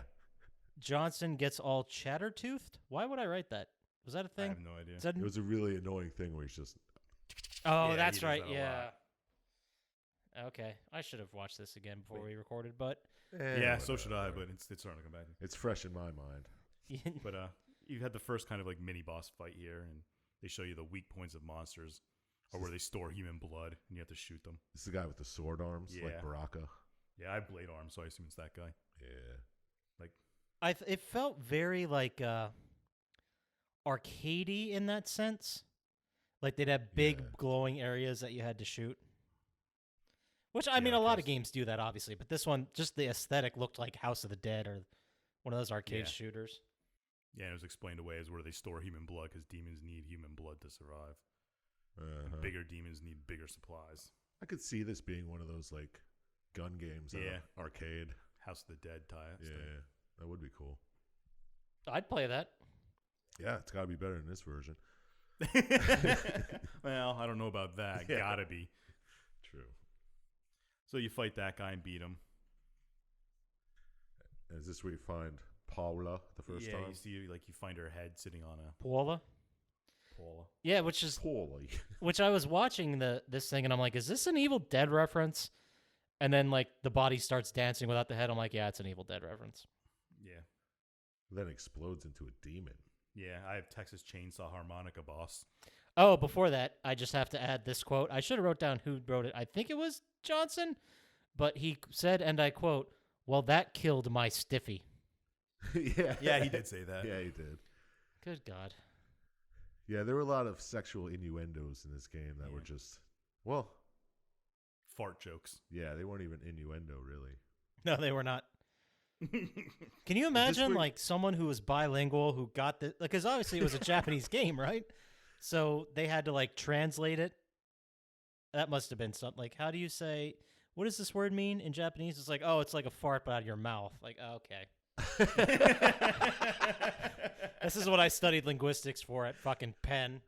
B: Johnson gets all chatter-toothed? Why would I write that? Was that a
A: I
B: thing?
A: have no idea.
B: Is that
C: It was a really annoying thing where he's just,
B: Oh,
A: Yeah,
B: that's
A: he does
B: right.
A: that a
B: Yeah.
A: lot.
B: Okay. I should have watched this again before we recorded, but
A: Yeah, so should I,
C: whatever.
A: but it's starting to come back.
C: It's fresh in my mind.
A: But you had the first kind of like mini boss fight here, and they show you the weak points of monsters, or where they store human blood, and you have to shoot them.
C: This is the guy with the sword arms, like
A: Yeah.
C: Baraka.
A: Yeah, I have blade arms, so I assume it's that guy.
C: Yeah.
B: it felt very like arcadey in that sense. Like they'd have big
C: Yeah.
B: glowing areas that you had to shoot. Which I mean,
A: Yeah,
B: a lot
A: House-
B: of games do that, obviously, but this one, just the aesthetic looked like House of the Dead or one of those arcade
A: Yeah.
B: shooters.
A: Yeah, and it was explained away as where they store human blood because demons need human blood to survive.
C: Uh-huh.
A: And bigger demons need bigger supplies.
C: I could see this being one of those, like, gun games at
A: Yeah.
C: an arcade.
A: House of the Dead tie.
C: Yeah. That would be cool.
B: I'd play that.
C: Yeah, it's got to be better than this version.
A: Well, I don't know about that.
C: Yeah.
A: Gotta be.
C: True.
A: So you fight that guy and beat him.
C: And is this where you find Paula the first
A: yeah,
C: time?
A: you see, like you find her head sitting on a
B: Paula?
A: Paula.
B: Yeah, which is
C: Paula.
B: which I was watching this thing and I'm like, is this an Evil Dead reference? And then like the body starts dancing without the head. I'm like, yeah, it's an Evil Dead reference.
A: Yeah,
C: Then explodes into a demon.
A: yeah. I have Texas Chainsaw Harmonica Boss.
B: Oh, before that, I just have to add this quote. I should have wrote down who wrote it. I think it was Johnson, but he said, and I quote, "Well, that killed my stiffy."
C: Yeah.
A: Yeah, he did say that.
C: Yeah, he did.
B: Good God.
C: Yeah, there were a lot of sexual innuendos in this game that were
A: Yeah.
C: just, well,
A: Fart jokes.
C: yeah, they weren't even innuendo, really.
B: No, they were not. Can you imagine
C: where-
B: like someone who was bilingual who got the because obviously it was a Japanese game, right? So they had to like translate it. That must have been something like, how do you say? What does this word mean in Japanese? It's like, oh, it's like a fart but out of your mouth. Like, okay. This is what I studied linguistics for at fucking Penn.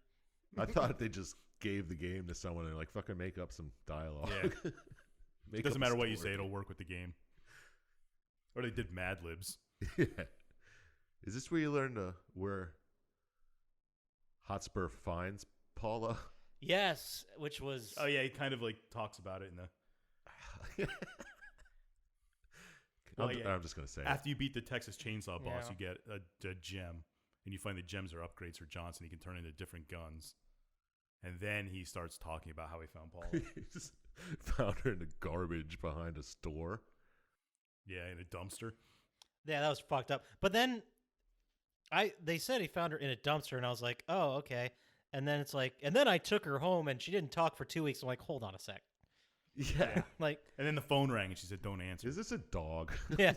C: I thought they just gave the game to someone and like fucking make up some dialogue.
A: Yeah.
C: Make
A: It doesn't
C: up a
A: matter what you
C: story.
A: say; it'll work with the game. Or they did Mad Libs.
C: Yeah. Is this where you learn where Hotspur finds Paula?
B: Yes, which was
A: Oh yeah, he kind of like talks about it in the. Well,
C: I'm just gonna say it.
A: After you beat the Texas Chainsaw boss,
B: Yeah.
A: you get a gem, and you find the gems are upgrades for Johnson. He can turn into different guns, and then he starts talking about how he found Paula.
C: He just found her in the garbage behind a store.
A: Yeah, in a dumpster.
B: Yeah, that was fucked up. But then they said he found her in a dumpster, and I was like, oh, okay. And then it's like, and then I took her home, and she didn't talk for 2 weeks. I'm like, hold on a sec.
C: Yeah.
B: Like,
A: And then the phone rang, and she said, "Don't answer."
C: Is this a dog?
B: yeah.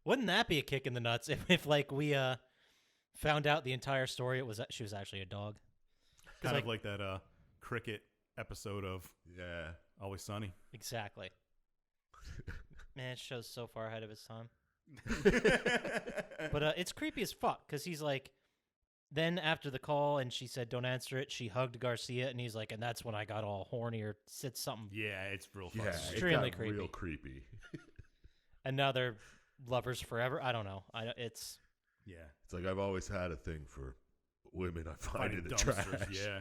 B: Wouldn't that be a kick in the nuts if like we found out the entire story? She was actually a dog.
A: Kind of like that cricket episode of
C: Yeah.
A: Always Sunny.
B: Exactly. Man, it show's so far ahead of its time. But it's creepy as fuck because he's like, then after the call and she said don't answer it, she hugged Garcia and he's like, and that's when I got all horny or said something.
A: Yeah, it's real fun.
C: Yeah,
B: Extremely
C: it got
B: creepy.
C: real creepy.
B: And now they're lovers forever. I don't know. It's
A: Yeah.
C: It's like I've always had a thing for women I find
A: Finding
C: in the
A: dumpsters.
C: trash.
A: Yeah,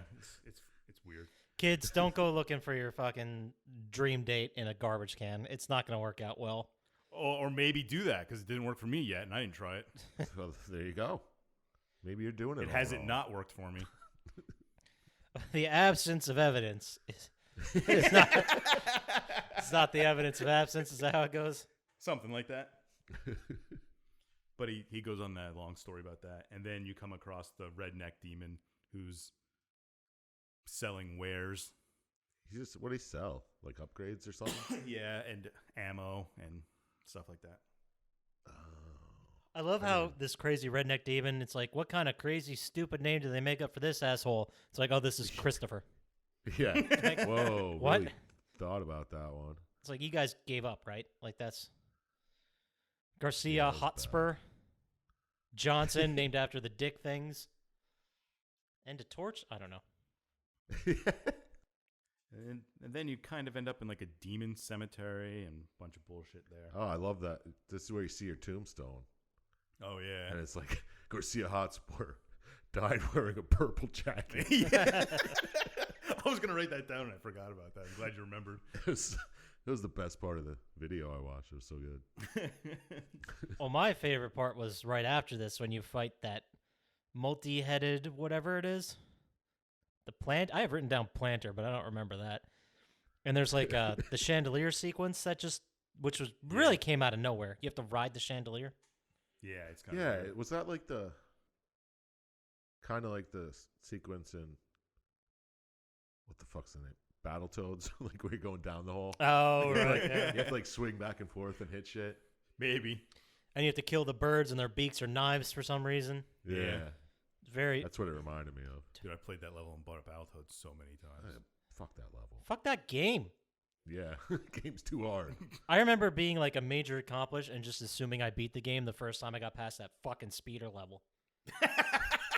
A: it's weird.
B: kids. Don't go looking for your fucking dream date in a garbage can. It's not going to work out well.
A: Or maybe do that because it didn't work for me yet, and I didn't try it.
C: Well, there you go. Maybe you're doing it.
A: It
C: all
A: hasn't
C: wrong.
A: not worked for me.
B: The absence of evidence is not. It's not the evidence of absence. Is that how it goes?
A: Something like that. But he goes on that long story about that. And then you come across the redneck demon who's selling wares.
C: What do he sell? Like upgrades or something?
A: Yeah, and ammo and stuff like that.
B: I love how this crazy redneck demon, it's like, what kind of crazy, stupid name do they make up for this asshole? It's like, oh, this is Christopher.
C: Yeah.
B: Like,
C: Whoa.
B: what?
C: Really thought about that one.
B: It's like, you guys gave up, right? Like, that's Garcia
C: Yeah, that was
B: Hotspur. Johnson, named after the dick things. And a torch? I don't know.
A: And then you kind of end up in like a demon cemetery and a bunch of bullshit there.
C: Oh, I love that. This is where you see your tombstone.
A: Oh, yeah.
C: And it's like Garcia Hotspur died wearing a purple jacket.
A: Yeah. I was going to write that down and I forgot about that. I'm glad you remembered.
C: It was the best part of the video I watched. It was so good.
B: Well, my favorite part was right after this when you fight that multi-headed whatever it is. The plant. I have written down planter, but I don't remember that. And there's like the chandelier sequence that which was really came out of nowhere. You have to ride the chandelier.
A: Yeah, it's kind
C: Yeah,
A: of
C: was that like the kind of like the sequence in what the fuck's the name? Battletoads, like where you're going down the hole.
B: Oh,
C: You
B: right. Yeah.
C: have to like swing back and forth and hit shit.
A: maybe.
B: And you have to kill the birds, and their beaks are knives for some reason.
C: Yeah,
B: Very.
C: that's what it reminded me of.
A: Dude, I played that level and bought up Battletoads so many times.
C: Fuck that level.
B: Fuck that game.
C: Yeah, game's too hard.
B: I remember being like a major accomplished and just assuming I beat the game the first time I got past that fucking speeder level.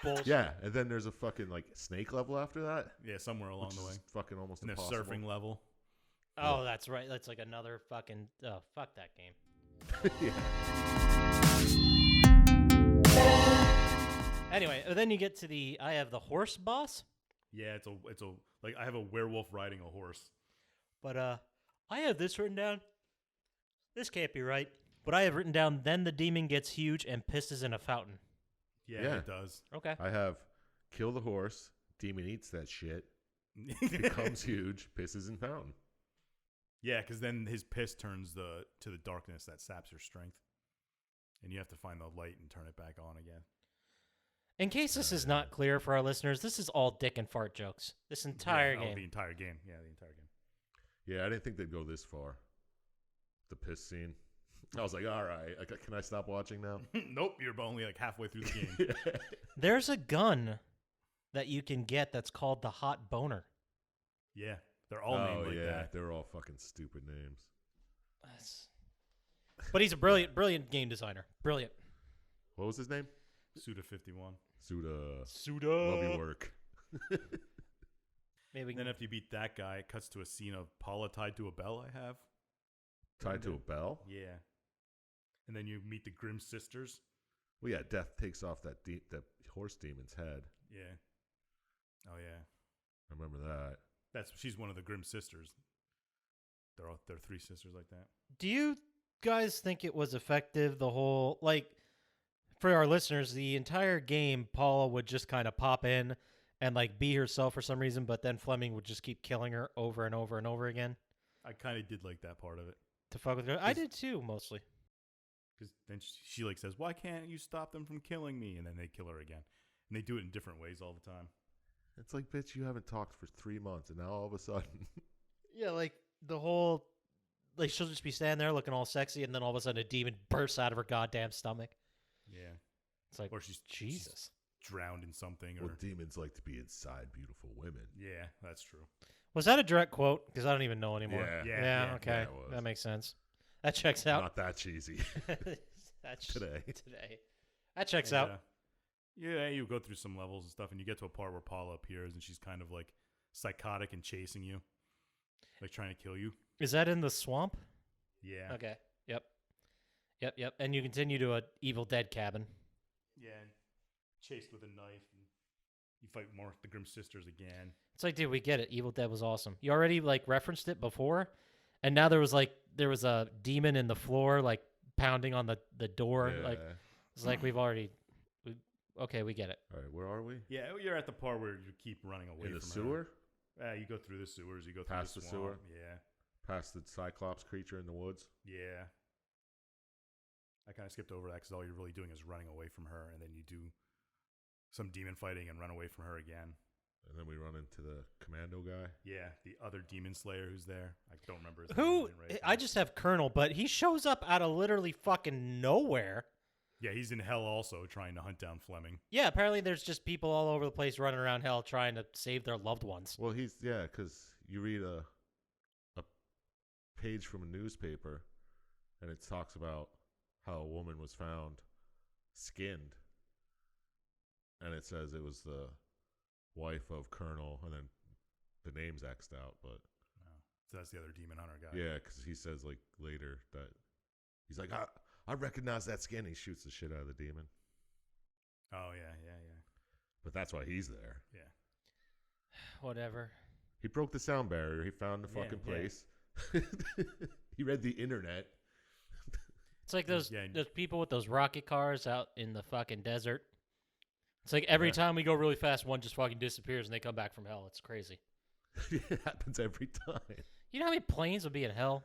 B: Bullshit.
C: Yeah, and then there's a fucking like snake level after that.
A: Yeah, somewhere along
C: Which
A: the way.
C: is fucking almost
A: And a
C: impossible.
A: surfing level.
B: Oh, that's right. That's like another fucking. Oh, fuck that game. Anyway, then you get to I have the horse boss,
A: Yeah, it's a like I have a werewolf riding a horse.
B: but I have this written down. This can't be right. But I have written down, then the demon gets huge and pisses in a fountain.
A: Yeah,
C: Yeah.
A: it does.
B: Okay.
C: I have kill the horse, demon eats that shit, becomes huge, pisses in fountain.
A: Yeah, because then his piss turns to the darkness that saps your strength, and you have to find the light and turn it back on again.
B: In case this is not clear for our listeners, this is all dick and fart jokes. This entire
A: Yeah,
B: game.
A: the entire game. Yeah, the entire game.
C: Yeah, I didn't think they'd go this far. The piss scene. I was like, all right, can I stop watching now?
A: Nope, you're only like halfway through the game.
B: There's a gun that you can get that's called the hot boner.
A: Yeah, they're all named like that.
C: They're all fucking stupid names.
B: But he's a brilliant game designer. Brilliant.
C: What was his name?
A: Suda 51.
C: Suda. Love your work.
B: Maybe we
A: Then
B: can.
A: after you beat that guy, it cuts to a scene of Paula tied to a bell I have.
C: Tied to a bell?
A: Yeah. And then you meet the Grimm sisters.
C: Well, yeah, Death takes off that horse demon's head.
A: Yeah. Oh yeah.
C: I remember that.
A: She's one of the Grimm sisters. They're three sisters like that.
B: Do you guys think it was effective? The whole for our listeners, the entire game, Paula would just kind of pop in and be herself for some reason, but then Fleming would just keep killing her over and over and over again.
A: I kind of did like that part of it.
B: To fuck with her, I did too, mostly.
A: Because then she says, "Why can't you stop them from killing me?" And then they kill her again, and they do it in different ways all the time.
C: It's like, bitch, you haven't talked for 3 months, and now all of a sudden,
B: Yeah, the whole she'll just be standing there looking all sexy, and then all of a sudden a demon bursts out of her goddamn stomach.
A: Yeah,
B: it's like,
A: or she's
B: Jesus
A: drowned in something.
C: Well,
A: or
C: demons like to be inside beautiful women.
A: Yeah, that's true.
B: Was that a direct quote? Because I don't even know anymore.
A: Yeah,
B: okay,
C: yeah, it was.
B: that makes sense. That checks out.
C: Not that cheesy.
B: That's
C: Today.
B: That checks out.
A: Yeah, you go through some levels and stuff, and you get to a part where Paula appears, and she's kind of psychotic and chasing you, trying to kill you.
B: Is that in the swamp?
A: Yeah.
B: Okay. Yep. And you continue to a Evil Dead cabin.
A: Yeah, and chased with a knife, and you fight more the Grimm sisters again.
B: It's like, dude, we get it. Evil Dead was awesome. You already referenced it before, and now there was a demon in the floor pounding on the door.
C: Yeah.
B: It's like we get it.
C: All right, where are we?
A: Yeah, you're at the part where you keep running away
C: In the
A: from
C: sewer?
A: her. You go through the sewers. You go
C: Past
A: through
C: the
A: the swamp.
C: sewer?
A: Yeah.
C: Past the Cyclops creature in the woods?
A: Yeah. I kind of skipped over that because all you're really doing is running away from her, and then you do some demon fighting and run away from her again.
C: And then we run into the commando guy.
A: Yeah, the other demon slayer who's there. I don't remember his
B: Who?
A: name. Right
B: I just have Colonel, but he shows up out of literally fucking nowhere.
A: Yeah, he's in hell also trying to hunt down Fleming.
B: Yeah, apparently there's just people all over the place running around hell trying to save their loved ones.
C: Well, because you read a page from a newspaper, and it talks about how a woman was found skinned, and it says it was the wife of Colonel, and then the name's X'd out, but
A: So that's the other demon hunter guy.
C: yeah, because he says later that he's like, I recognize that skin. He shoots the shit out of the demon.
A: Oh yeah.
C: But that's why he's there.
A: Yeah.
B: Whatever.
C: He broke the sound barrier. He found the fucking place. He read the internet.
B: It's like those people with those rocket cars out in the fucking desert. It's like every time we go really fast, one just fucking disappears and they come back from hell. It's crazy.
C: It happens every time.
B: You know how many planes would be in hell?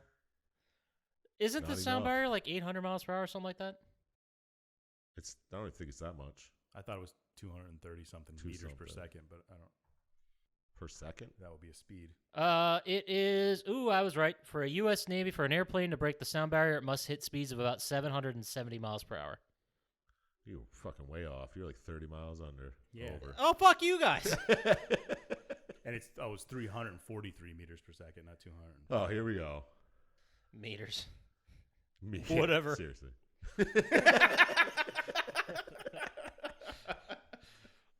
B: Isn't the sound barrier 800 miles per hour or something like that?
C: I don't think it's that much.
A: I thought it was 230 something meters per second, but I don't.
C: Per second?
A: That would be a speed.
B: It is. Ooh, I was right. For a U.S. Navy, for an airplane to break the sound barrier, it must hit speeds of about 770 miles per hour.
C: You're fucking way off. You're 30 miles under.
A: Yeah.
C: Over.
B: Oh, fuck you guys.
A: And it's 343 meters per second, not 200.
C: Oh, here we go.
B: Meters.
C: Yeah,
B: Whatever.
C: Seriously.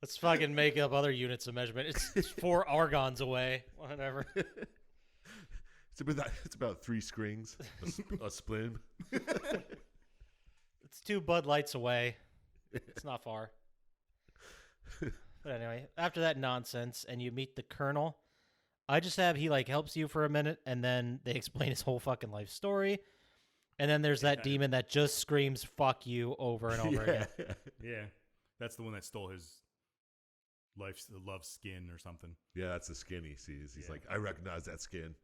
B: Let's fucking make up other units of measurement. It's 4 argons away. Whatever.
C: It's about 3 screens. A splim.
B: It's 2 Bud Lights away. It's not far. But anyway, after that nonsense, and you meet the Colonel, I just have he helps you for a minute, and then they explain his whole fucking life story. And then there's that demon that just screams "fuck you" over and over again.
A: Yeah, that's the one that stole his love skin or something.
C: Yeah, that's the skin he sees. He's like, I recognize that skin.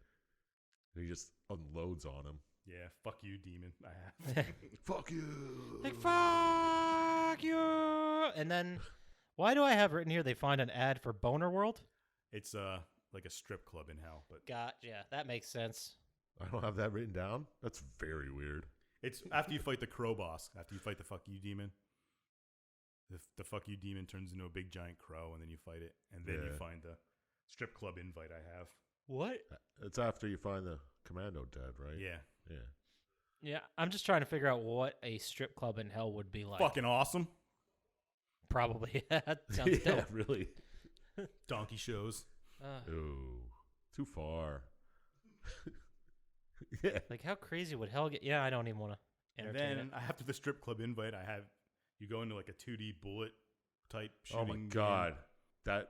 C: And he just unloads on him.
A: Yeah, fuck you, demon. I have.
C: Fuck you.
B: Fuck you. And then, why do I have written here? They find an ad for Boner World.
A: It's like a strip club in hell, but
B: Yeah, that makes sense.
C: I don't have that written down. That's very weird.
A: it's after you fight the crow boss. After you fight the fuck you demon. The fuck you demon turns into a big giant crow, and then you fight it, and then you find the strip club invite I have.
B: What?
C: It's after you find the commando dead, right?
A: Yeah.
C: Yeah.
B: Yeah, I'm just trying to figure out what a strip club in hell would be like.
A: Fucking awesome.
B: Probably. That sounds
C: Yeah,
B: dope.
C: really.
A: Donkey shows.
C: Ooh, too far. Yeah.
B: How crazy would hell get? Yeah, I don't even want to
A: And
B: entertain
A: then after the strip club invite, you go into like a 2D bullet type shooting.
C: Oh my god, that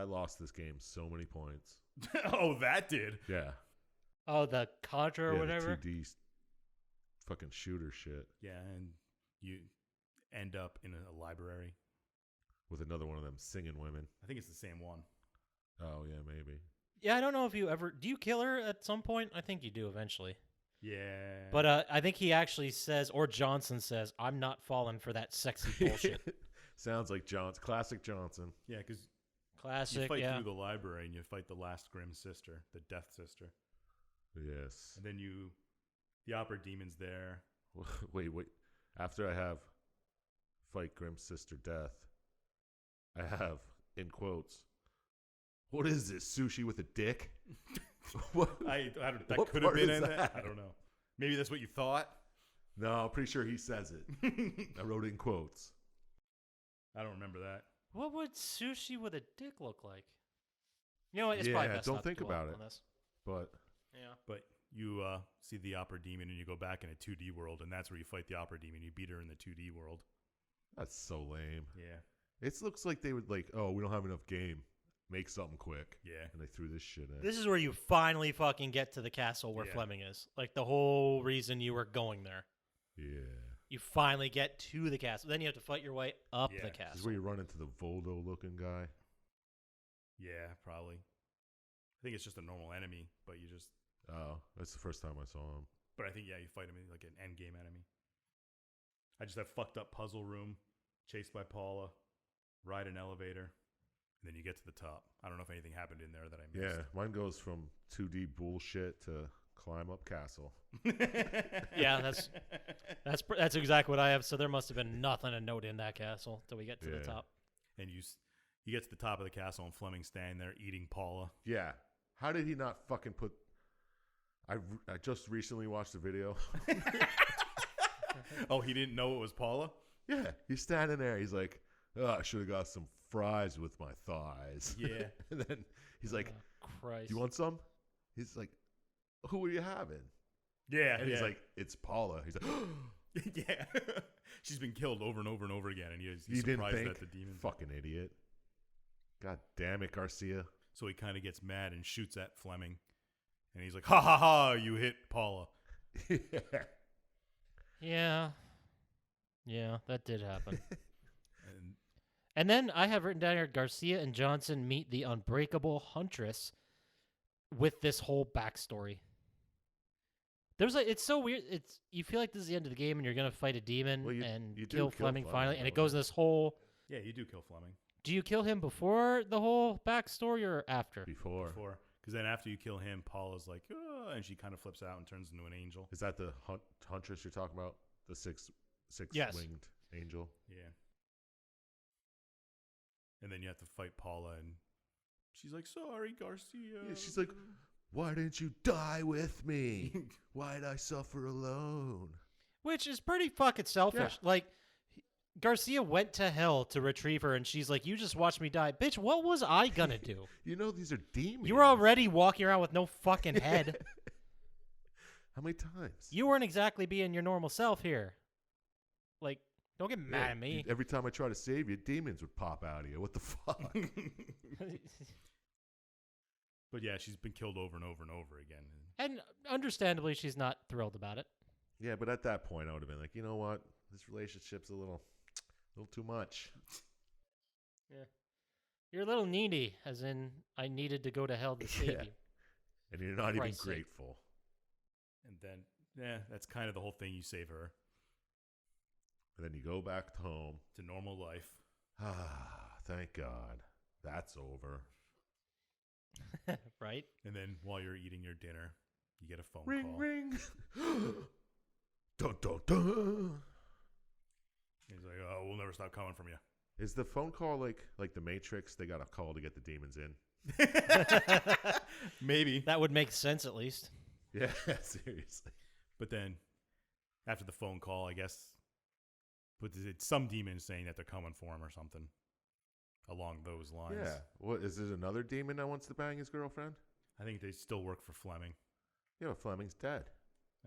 C: lost this game so many points.
A: Oh, that did.
C: Yeah.
B: Oh, the Contra or
C: Yeah,
B: whatever?
C: the 2D fucking shooter shit.
A: Yeah, and you end up in a library.
C: With another one of them singing women.
A: I think it's the same one.
C: Oh, yeah, maybe.
B: Yeah, I don't know if you ever... Do you kill her at some point? I think you do eventually.
A: Yeah.
B: But I think he actually says, or Johnson says, I'm not falling for that sexy bullshit.
C: Sounds like classic Johnson.
A: Yeah, because
B: Classic,
A: you fight
B: yeah.
A: through the library and you fight the last Grim sister, the Death Sister.
C: Yes.
A: And then the Opera Demon's there.
C: Wait. After I have fight Grim Sister Death, I have, in quotes, what is this, sushi with a dick? What?
A: That could have been in that. I don't know. Maybe that's what you thought.
C: No, I'm pretty sure he says it. I wrote it in quotes.
A: I don't remember that.
B: What would sushi with a dick look like? You know what? It's probably best
C: don't
B: not to
C: think
B: dwell
C: about it.
B: on this.
C: But
B: Yeah.
A: But you see the Opera Demon and you go back in a 2D world, and that's where you fight the Opera Demon. You beat her in the 2D world.
C: that's so lame.
A: Yeah.
C: It looks like they would like, oh, we don't have enough game. Make something quick.
A: Yeah.
C: And they threw this shit in.
B: This is where you finally fucking get to the castle where
A: Yeah.
B: Fleming is. Like the whole reason you were going there.
C: Yeah.
B: You finally get to the castle. Then you have to fight your way up
A: Yeah.
B: the
C: This is
B: castle.
C: where you run into the Voldo looking guy.
A: Yeah, probably. I think it's just a normal enemy, but you just...
C: Oh, that's the first time I saw him.
A: But I think, yeah, you fight him like an endgame enemy. I just have fucked up puzzle room, chased by Paula, ride an elevator, and then you get to the top. I don't know if anything happened in there that I missed.
C: Yeah, mine goes from 2D bullshit to climb up castle.
B: Yeah, that's exactly what I have. So there must have been nothing to note in that castle till we get to the
C: Yeah.
B: top.
A: And you get to the top of the castle, and Fleming's standing there eating Paula.
C: Yeah. How did he not fucking put... I just recently watched a video.
A: Oh, he didn't know it was Paula?
C: Yeah, he's standing there. He's like, oh, I should have got some fries with my thighs.
A: Yeah.
C: And then he's like,
B: Christ.
C: do you want some? He's like, who are you having?
A: Yeah.
C: And he's like, it's Paula. He's like,
A: yeah. She's been killed over and over and over again, and he's
C: you didn't
A: surprised
C: think?
A: that the demon...
C: Fucking idiot. God damn it, Garcia.
A: So he kind of gets mad and shoots at Fleming. And he's like, ha ha ha, you hit Paula.
C: Yeah.
B: Yeah. Yeah, that did happen.
A: And
B: And then I have written down here Garcia and Johnson meet the unbreakable Huntress with this whole backstory. There's like it's so weird. It's you feel like this is the end of the game and you're gonna fight a demon
C: Well,
B: and
C: you do
B: kill
C: kill
B: Fleming
C: Fleming,
B: finally, and it
C: though.
B: goes in this whole.
A: yeah, you do kill Fleming.
B: Do you kill him before the whole backstory or after?
C: Before.
A: Because then after you kill him, Paula's like, oh, and she kind of flips out and turns into an angel.
C: Is that the Huntress you're talking about? The six
B: Yes.
C: winged angel?
A: Yeah. And then you have to fight Paula, and she's like, sorry, Garcia.
C: Yeah, she's like, why didn't you die with me? Why'd I suffer alone?
B: Which is pretty fucking selfish. Like, Garcia went to hell to retrieve her, and she's like, you just watched me die. Bitch, what was I gonna do?
C: You know these are demons.
B: You were already walking around with no fucking head.
C: How many times?
B: You weren't exactly being your normal self here. Like, don't get mad at me.
C: Every time I try to save you, demons would pop out of you. What the fuck?
A: But yeah, she's been killed over and over and over again.
B: And understandably, she's not thrilled about it.
C: Yeah, but at that point, I would have been like, you know what? This relationship's a little too much.
B: Yeah. You're a little needy, as in, I needed to go to hell to save
C: Yeah.
B: you.
C: And you're not even
B: Christ's sake.
C: grateful.
A: And then, yeah, that's kind of the whole thing. You save her
C: And then you go back home.
A: to normal life.
C: Ah, thank God. That's over.
B: Right?
A: And then while you're eating your dinner, you get a phone
C: Ring,
A: call.
C: ring. Dun, dun, dun.
A: He's like, oh, we'll never stop coming from you.
C: Is the phone call like the Matrix? They got a call to get the demons in.
A: Maybe.
B: That would make sense, at least.
C: Yeah, seriously.
A: But then after the phone call, I guess, but it's some demon saying that they're coming for him or something along those lines.
C: Yeah. What is it? Another demon that wants to bang his girlfriend?
A: I think they still work for Fleming.
C: Yeah, but Fleming's dead.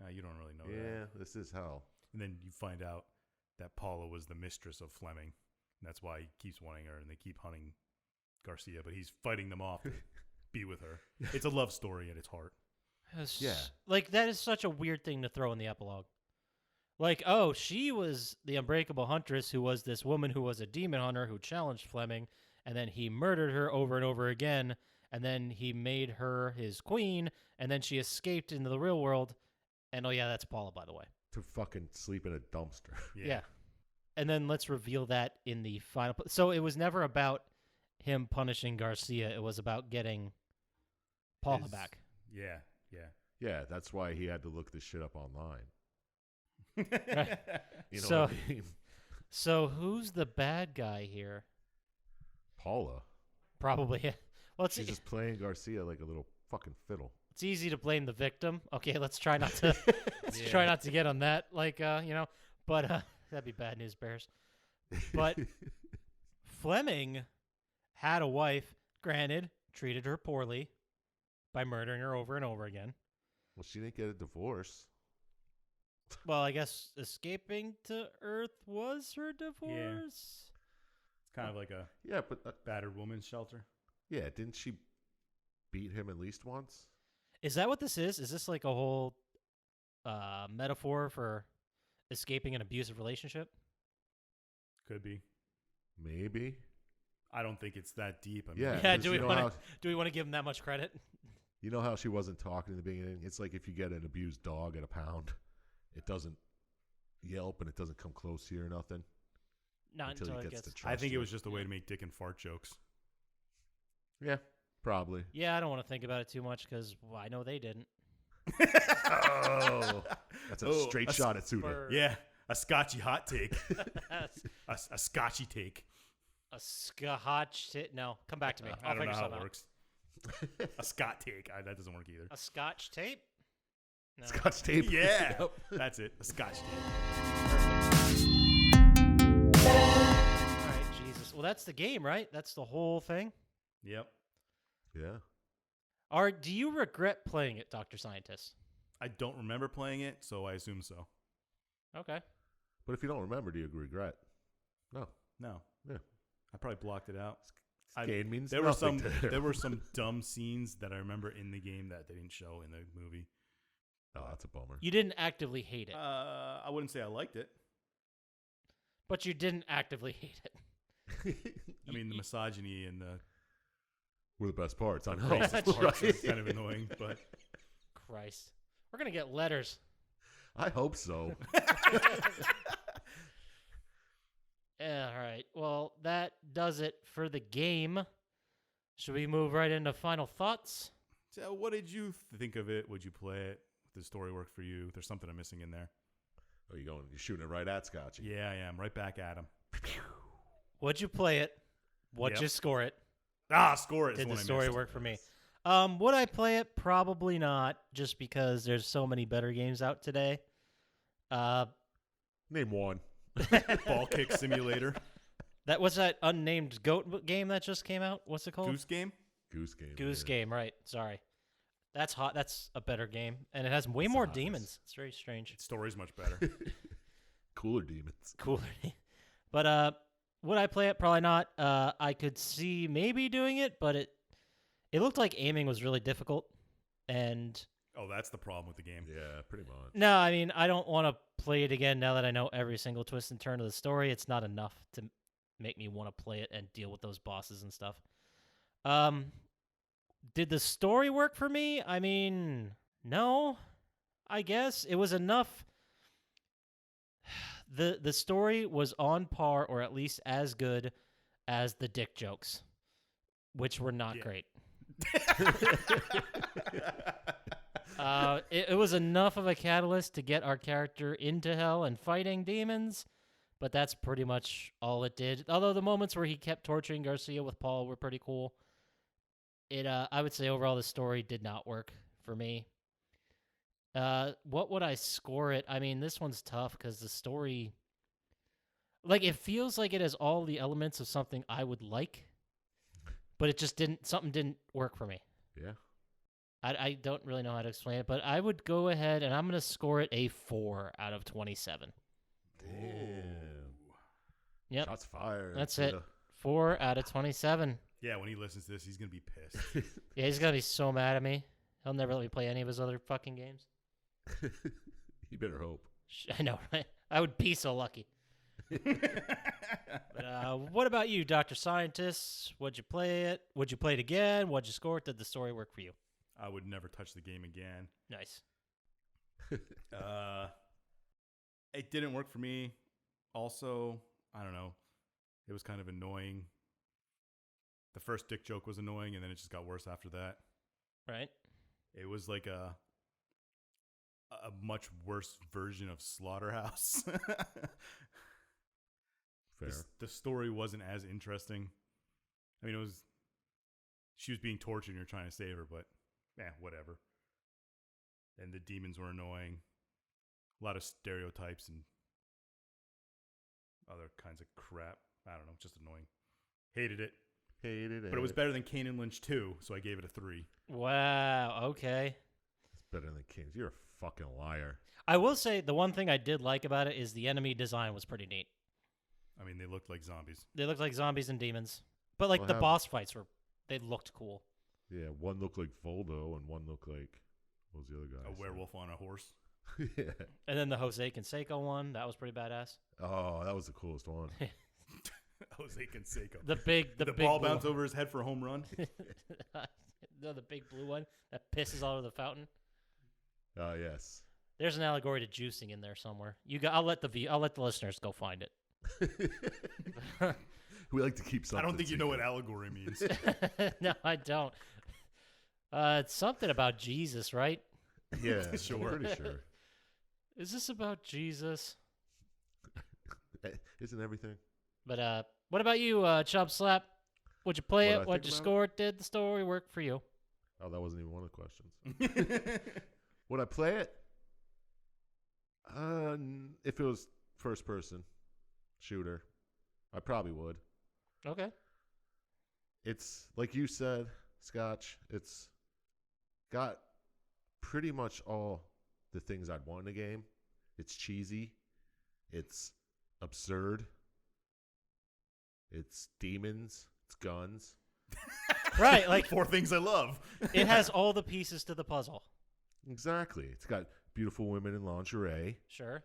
A: You don't really know
C: Yeah,
A: that.
C: this is hell.
A: And then you find out that Paula was the mistress of Fleming. And that's why he keeps wanting her, and they keep hunting Garcia, but he's fighting them off to be with her. It's a love story at its heart.
C: Yeah.
B: Like, that is such a weird thing to throw in the epilogue. Like, oh, she was the Unbreakable Huntress who was this woman who was a demon hunter who challenged Fleming, and then he murdered her over and over again, and then he made her his queen, and then she escaped into the real world. And, oh, yeah, that's Paula, by the way.
C: To fucking sleep in a dumpster.
B: Yeah. And then let's reveal that in the final. So it was never about him punishing Garcia. It was about getting Paula back.
A: Yeah.
C: Yeah, that's why he had to look this shit up online.
B: Right.
C: You know
B: So-
C: what I mean?
B: So who's the bad guy here?
C: Paula.
B: Probably. Well,
C: She's just playing Garcia like a little fucking fiddle.
B: it's easy to blame the victim. Okay, let's try not to try not to get on that. Like, but that'd be bad news bears. But Fleming had a wife. Granted, treated her poorly by murdering her over and over again.
C: Well, she didn't get a divorce.
B: Well, I guess escaping to Earth was her divorce.
A: It's kind of like a
C: Yeah, but
A: battered woman's shelter.
C: yeah, didn't she beat him at least once?
B: Is that what this is? Is this like a whole metaphor for escaping an abusive relationship?
A: Could be.
C: Maybe.
A: I don't think it's that deep. I mean,
C: Yeah.
B: Yeah.
C: because
B: Do we
C: you know
B: want
C: how-
B: to? Do we want to give him that much credit?
C: You know how she wasn't talking in the beginning? It's like if you get an abused dog at a pound, it doesn't yelp and it doesn't come close to you or nothing
B: Not
C: until
B: until
C: it
B: it
C: gets
B: gets.
C: to trust
A: I think it
C: you.
A: was just a way to make dick and fart jokes.
C: Yeah, probably.
B: Yeah, I don't want to think about it too much because I know they didn't.
C: Oh, that's a
A: Oh,
C: straight
A: a
C: shot at Suda.
B: spur.
A: Yeah, a scotchy hot take. a scotchy take.
B: A scotch. No, come back to me.
A: I
B: I'll
A: don't know
B: figure
A: how
B: something
A: it
B: out.
A: works. A Scott take. That doesn't work either.
B: A scotch tape. No.
C: Scotch tape.
A: Yeah,
C: Yep.
A: that's it. A scotch tape.
B: All right, Jesus. Well, that's the game, right? That's the whole thing.
A: Yep.
C: Yeah.
B: Do you regret playing it, Dr. Scientist?
A: I don't remember playing it, so I assume so.
B: Okay.
C: But if you don't remember, do you regret? No.
A: No.
C: Yeah.
A: I probably blocked it out.
C: Gain means
A: There were some
C: nothing to
A: there were some dumb scenes that I remember in the game that they didn't show in the movie.
C: Oh, that's a bummer.
B: You didn't actively hate it,
A: I wouldn't say I liked it.
B: but you didn't actively hate it.
A: I mean, the misogyny and the
C: Were the best parts. I know.
A: racist parts
C: Right?
A: is kind of annoying, but
B: Christ. We're going to get letters.
C: I hope so.
B: Yeah, all right. Well, that does it for the game. Should we move right into final thoughts?
A: so what did you think of it? Would you play it? Did the story work for you? There's something I'm missing in there.
C: Oh, you're shooting it right at Scotchy.
A: Yeah, I am. Right back at him.
B: Would you play it? Would
A: Yep.
B: you score it?
A: Score it. is
B: Did the
A: one I
B: story
A: missed.
B: work for me? Would I play it? Probably not, just because there's so many better games out today.
C: Name one.
A: Ball kick simulator.
B: That was that unnamed goat game that just came out. What's it called?
A: Goose game.
C: Goose game.
B: Goose
C: yeah.
B: Game, right? Sorry, that's hot. That's a better game, and it has way
C: It's
B: more
C: hot.
B: demons. It's very strange.
A: Story's much better.
C: Cooler demons.
B: Cooler, but would I play it? Probably not. I could see maybe doing it, but it looked like aiming was really difficult, and
A: Oh, that's the problem with the game.
C: Yeah, pretty much.
B: no, I mean I don't want to play it again now that I know every single twist and turn of the story. It's not enough to make me want to play it and deal with those bosses and stuff. Did the story work for me? I mean, no. I guess it was enough. The story was on par or at least as good as the dick jokes, which were not
A: Yeah.
B: great. It was enough of a catalyst to get our character into hell and fighting demons, but that's pretty much all it did. Although the moments where he kept torturing Garcia with Paul were pretty cool. I would say overall the story did not work for me. What would I score it? I mean, this one's tough because the story, like, it feels like it has all the elements of something I would like, but it just something didn't work for me.
C: Yeah.
B: I don't really know how to explain it, but I would go ahead and I'm going to score it a 4 out of 27.
C: Damn.
B: Yep.
C: Shots fired.
B: That's it. 4 out of 27.
A: Yeah, when he listens to this, he's gonna be pissed.
B: Yeah, he's going to be so mad at me. He'll never let me play any of his other fucking games.
C: You better hope.
B: I know, right? I would be so lucky. But what about you, Dr. Scientist? Would you play it? Would you play it again? What'd you score it? Did the story work for you?
A: I would never touch the game again.
B: Nice.
A: It didn't work for me. Also, I don't know. It was kind of annoying. The first dick joke was annoying, and then it just got worse after that.
B: Right?
A: It was like a much worse version of Slaughterhouse.
C: Fair.
A: The story wasn't as interesting. I mean, she was being tortured and you're trying to save her, but whatever. And the demons were annoying. A lot of stereotypes and other kinds of crap. I don't know, just annoying. Hated it. But it was better than Kane and Lynch 2, so I gave it a 3.
B: Wow. Okay.
C: It's better than Kings. You're a fucking liar.
B: I will say the one thing I did like about it is the enemy design was pretty neat.
A: I mean, they looked like zombies.
B: They looked like zombies and demons. But like
C: Well,
B: the boss fights they looked cool.
C: Yeah, one looked like Voldo and one looked like, what was the other guy?
A: A werewolf on a horse.
C: Yeah.
B: And then the Jose Canseco one, that was pretty badass.
C: Oh, that was the coolest one.
A: Jose Canseco.
B: The big
A: the
B: big
A: ball
B: blue
A: bounced over his head for a home run.
B: No, the big blue one that pisses all over the fountain.
C: Yes.
B: There's an allegory to juicing in there somewhere. I'll let the listeners go find it.
C: We like to keep something.
A: I don't think you know what
C: secret.
A: allegory means.
B: No, I don't. It's something about Jesus, right?
C: Yeah,
A: Sure.
C: I'm pretty sure.
B: Is this about Jesus?
C: Isn't everything?
B: But what about you, Chump Slap? Would you play
C: What
B: it?
C: I
B: Would
C: think
B: you
C: about
B: score it? Did the story work for you?
C: Oh, that wasn't even one of the questions. Would I play it? If it was first person shooter, I probably would.
B: Okay.
C: It's like you said, Scotch. It's got pretty much all the things I'd want in a game. It's cheesy. It's absurd. It's demons. It's guns.
B: Right, like
A: 4 things I love.
B: it has all the pieces to the puzzle.
C: Exactly. It's got beautiful women in lingerie
B: Sure.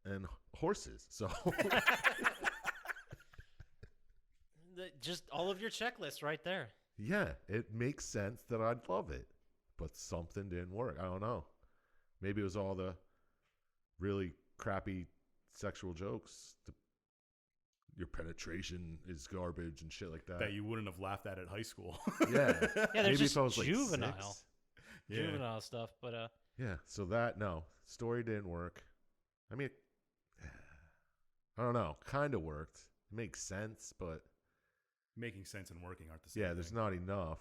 C: and horses. So
B: Just all of your checklists right there.
C: yeah, it makes sense that I'd love it, but something didn't work. I don't know. Maybe it was all the really crappy sexual jokes. Your penetration is garbage and shit like that.
A: That you wouldn't have laughed at high school.
C: Yeah.
B: Yeah, they're
C: Maybe
B: just
C: if I was like
B: juvenile.
C: 6.
A: Yeah.
B: Juvenile stuff, but
C: Yeah, so that, no. Story didn't work. I mean, I don't know. Kind of worked. It makes sense, but
A: Making sense and working aren't the same.
C: yeah, there's
A: thing.
C: not enough.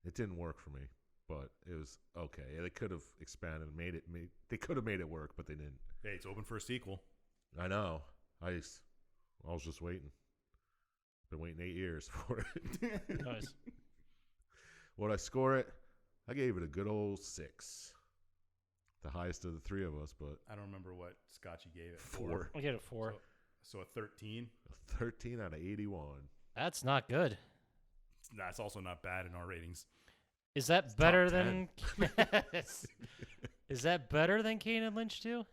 C: It didn't work for me, but it was okay. They could have expanded and they could have made it work, but they didn't.
A: Hey, it's open for a sequel.
C: I know. I was just waiting. Been waiting 8 years for it.
B: nice.
C: Would I score it? I gave it a good old 6. The highest of the three of us, but
A: I don't remember what Scotchy gave it.
C: 4.
B: I'll get it 4.
A: So a 13.
C: A 13 out of 81.
B: That's not good.
A: That's also not bad in our ratings.
B: Is that
C: It's
B: better
C: top
B: than? Is that better than Kane and Lynch 2?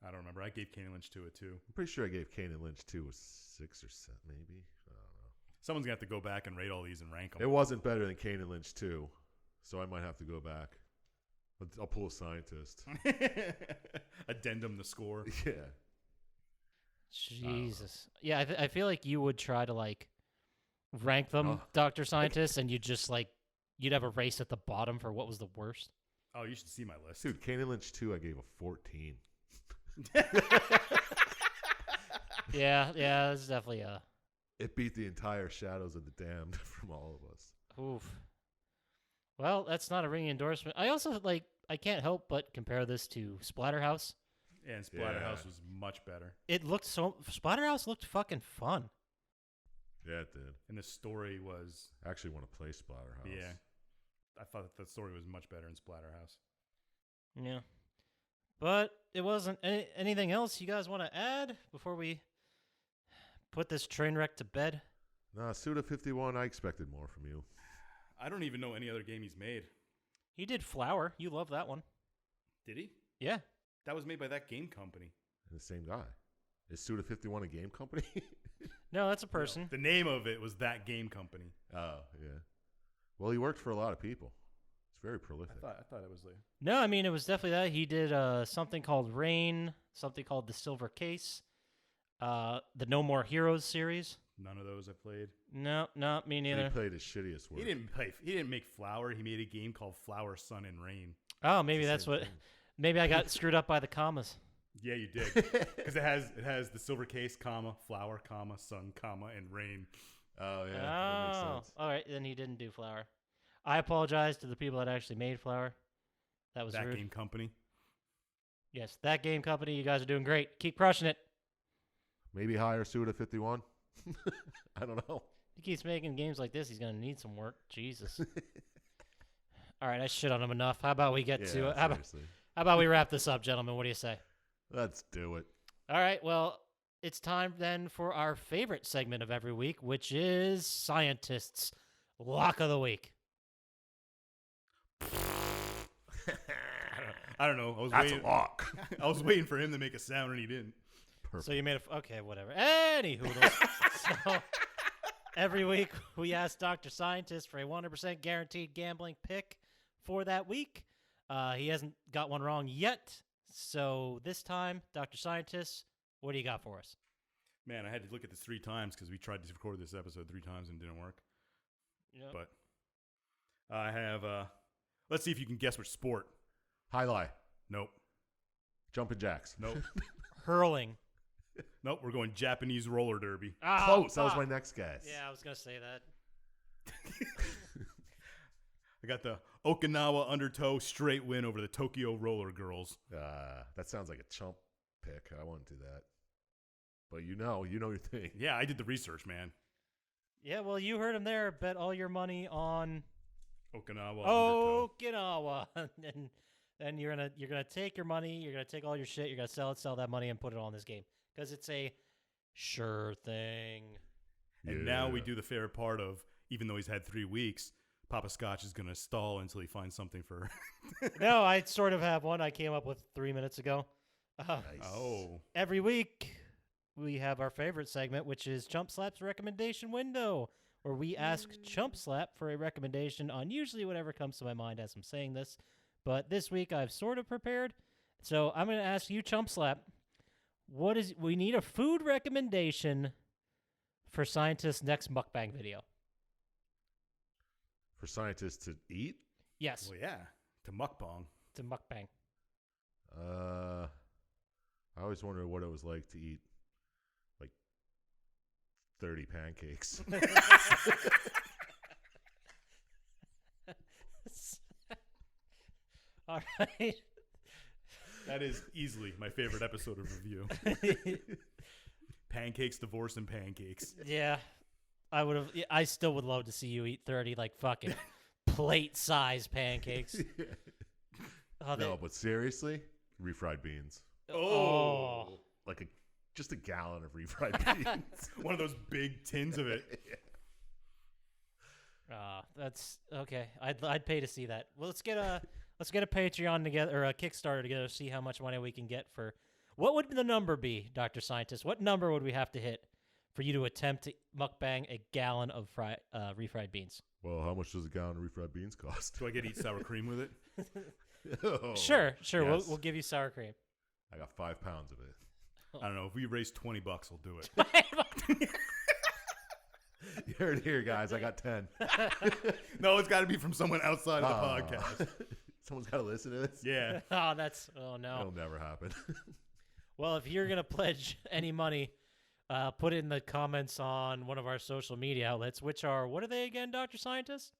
A: I don't remember. I gave Kane and Lynch 2 a 2.
C: I'm pretty sure I gave Kane and Lynch 2 a 6 or 7, maybe. I don't know.
A: Someone's going to have to go back and rate all these and rank them.
C: It wasn't better than Kane and Lynch 2, so I might have to go back. I'll pull a Syintist.
A: Addendum the score.
C: Yeah.
B: Jesus. Yeah, I feel like you would try to like rank them,
C: Oh.
B: Dr. Scientist, and you'd just like you'd have a race at the bottom for what was the worst.
A: Oh, you should see my list.
C: Dude, Kane and Lynch 2, I gave a 14.
B: Yeah, that's definitely a
C: It beat the entire Shadows of the Damned from all of us.
B: oof. Well, that's not a ringing endorsement. I also I can't help but compare this to Splatterhouse.
A: And Splatterhouse
C: Yeah.
A: was much better.
B: It looked Splatterhouse looked fucking fun.
C: Yeah, it did.
A: And the story was,
C: I actually want to play Splatterhouse.
A: yeah. I thought the story was much better in Splatterhouse.
B: Yeah. But it wasn't anything else you guys want to add before we put this train wreck to bed?
C: Nah, Suda 51, I expected more from you.
A: I don't even know any other game he's made.
B: He did Flower. You love that one.
A: Did he?
B: Yeah.
A: That was made by that game company.
C: The same guy. Is Suda 51 a game company?
B: No, that's a person.
A: No, the name of it was that game company.
C: Oh, yeah. Well, he worked for a lot of people. It's very prolific.
A: I thought it was like...
B: No, I mean, it was definitely that. He did something called Rain, something called The Silver Case, the No More Heroes series.
A: None of those I played.
B: No, me
C: He
B: neither.
C: played his shittiest work.
A: He didn't make Flower. He made a game called Flower, Sun, and Rain.
B: Oh, maybe
C: It's the
B: that's
C: same
B: what.
C: thing.
B: Maybe I got screwed up by the commas.
A: Yeah, you did. Because it has the silver case, comma, flower, comma, sun, comma, and rain.
C: Oh, yeah. That makes sense.
B: All right. Then he didn't do Flower. I apologize to the people that actually made Flower. That was
A: That
B: rude.
A: game company.
B: Yes, that game company. You guys are doing great. Keep crushing it.
C: Maybe hire Suda 51. I don't know.
B: He keeps making games like this. He's gonna need some work. Jesus. All right, I shit on him enough. How about we get to it? How about we wrap this up, gentlemen? What do you say?
C: Let's do it.
B: All right. Well, it's time then for our favorite segment of every week, which is Syintist's Lock of the Week.
A: I don't know.
C: That's a lock.
A: I was waiting for him to make a sound, and he didn't.
C: Perfect.
B: So you made okay, whatever. Any hoodles. So every week we ask Dr. Syintist for a 100% guaranteed gambling pick for that week. He hasn't got one wrong yet. So this time, Dr. Syintist, what do you got for us?
A: Man, I had to look at this 3 times because we tried to record this episode 3 times and it didn't work.
B: Yep.
A: But I have, let's see if you can guess which sport.
C: High lie.
A: Nope.
C: Jumping jacks.
A: Nope.
B: Hurling.
A: Nope. We're going Japanese roller derby.
B: Oh,
C: Close. That was
B: fuck.
C: my next guess.
B: Yeah, I was going to say that.
A: I got the Okinawa undertow straight win over the Tokyo Roller Girls.
C: That sounds like a chump pick. I wouldn't do that. But you know your thing.
A: Yeah, I did the research, man.
B: Yeah, well, you heard him there. Bet all your money on
A: Okinawa undertow.
B: Okinawa. And you're gonna take your money, you're gonna take all your shit, you're gonna sell that money and put it on this game. Because it's a sure thing.
A: And now we do the fair part of, even though he's had 3 weeks, Poppascotch is going to stall until he finds something for...
B: No, I sort of have one I came up with 3 minutes ago.
C: Nice.
A: Oh.
B: Every week, we have our favorite segment, which is Chump Slap's recommendation window, where we ask Chump Slap for a recommendation on usually whatever comes to my mind as I'm saying this. But this week, I've sort of prepared. So I'm going to ask you, Chump Slap, we need a food recommendation for Syintist's next mukbang video.
C: For scientists to eat?
B: Yes,
A: Well, yeah. To mukbang.
B: to mukbang.
C: I always wondered what it was like to eat like 30 pancakes.
B: All right.
A: That is easily my favorite episode of Review. Pancakes, divorce, and pancakes.
B: Yeah, I still would love to see you eat 30 like fucking plate-sized pancakes. Oh,
C: No, but seriously, refried beans.
B: Oh.
C: Like just a gallon of refried beans.
A: One of those big tins of it.
B: That's okay. I'd pay to see that. Well, let's get a Patreon together or a Kickstarter together to see how much money we can get for. What would the number be, Dr. Syintist? What number would we have to hit for you to attempt to mukbang a gallon of refried beans?
C: Well, how much does a gallon of refried beans cost?
A: Do I get to eat sour cream with it?
C: Oh,
B: Sure.
C: yes.
B: We'll give you sour cream.
C: I got 5 pounds of it.
A: I don't know. If we raise $20, we'll do it.
C: You heard it here, guys. I got 10.
A: No, it's got to be from someone outside of the podcast.
C: Someone's got to listen to this.
A: Yeah.
B: Oh no.
C: It'll never happen.
B: Well, if you're gonna pledge any money, put it in the comments on one of our social media outlets, which are what are they again, Dr. Syintist?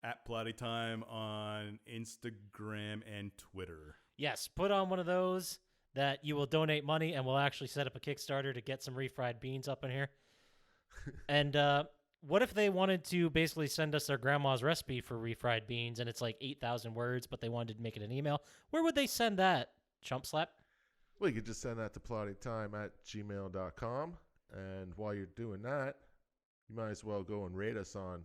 A: At Plotty Time on Instagram and Twitter.
B: Yes, put on one of those that you will donate money, and we'll actually set up a Kickstarter to get some refried beans up in here. And what if they wanted to basically send us their grandma's recipe for refried beans and it's like 8,000 words, but they wanted to make it an email? Where would they send that, Chump Slap?
C: Well, you could just send that to plottytime@gmail.com. And while you're doing that, you might as well go and rate us on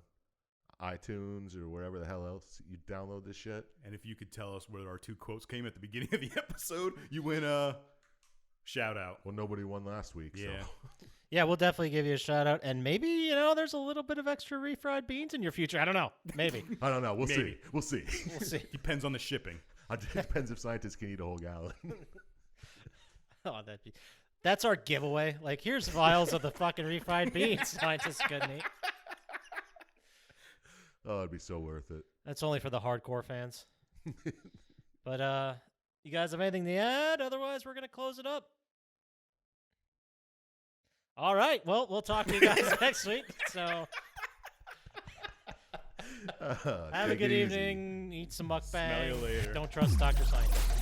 C: iTunes or wherever the hell else you download this shit.
A: And if you could tell us where our 2 quotes came at the beginning of the episode, you win a shout out.
C: Well, nobody won last week.
A: Yeah.
C: So.
B: Yeah, we'll definitely give you a shout out. And maybe, there's a little bit of extra refried beans in your future. I don't know. Maybe.
C: I don't know. We'll
A: Maybe.
C: see. We'll see.
B: We'll see.
A: Depends on the shipping.
C: It depends if scientists can eat a whole gallon.
B: Oh, that's our giveaway. Like, here's vials of the fucking refried beans scientists couldn't eat.
C: Oh, it'd be so worth it.
B: That's only for the hardcore fans. But you guys have anything to add? Otherwise, we're going to close it up. All right. Well, we'll talk to you guys next week. So have a good evening. Eat some mukbang.
A: Smell you later.
B: Don't trust Dr. Scientist.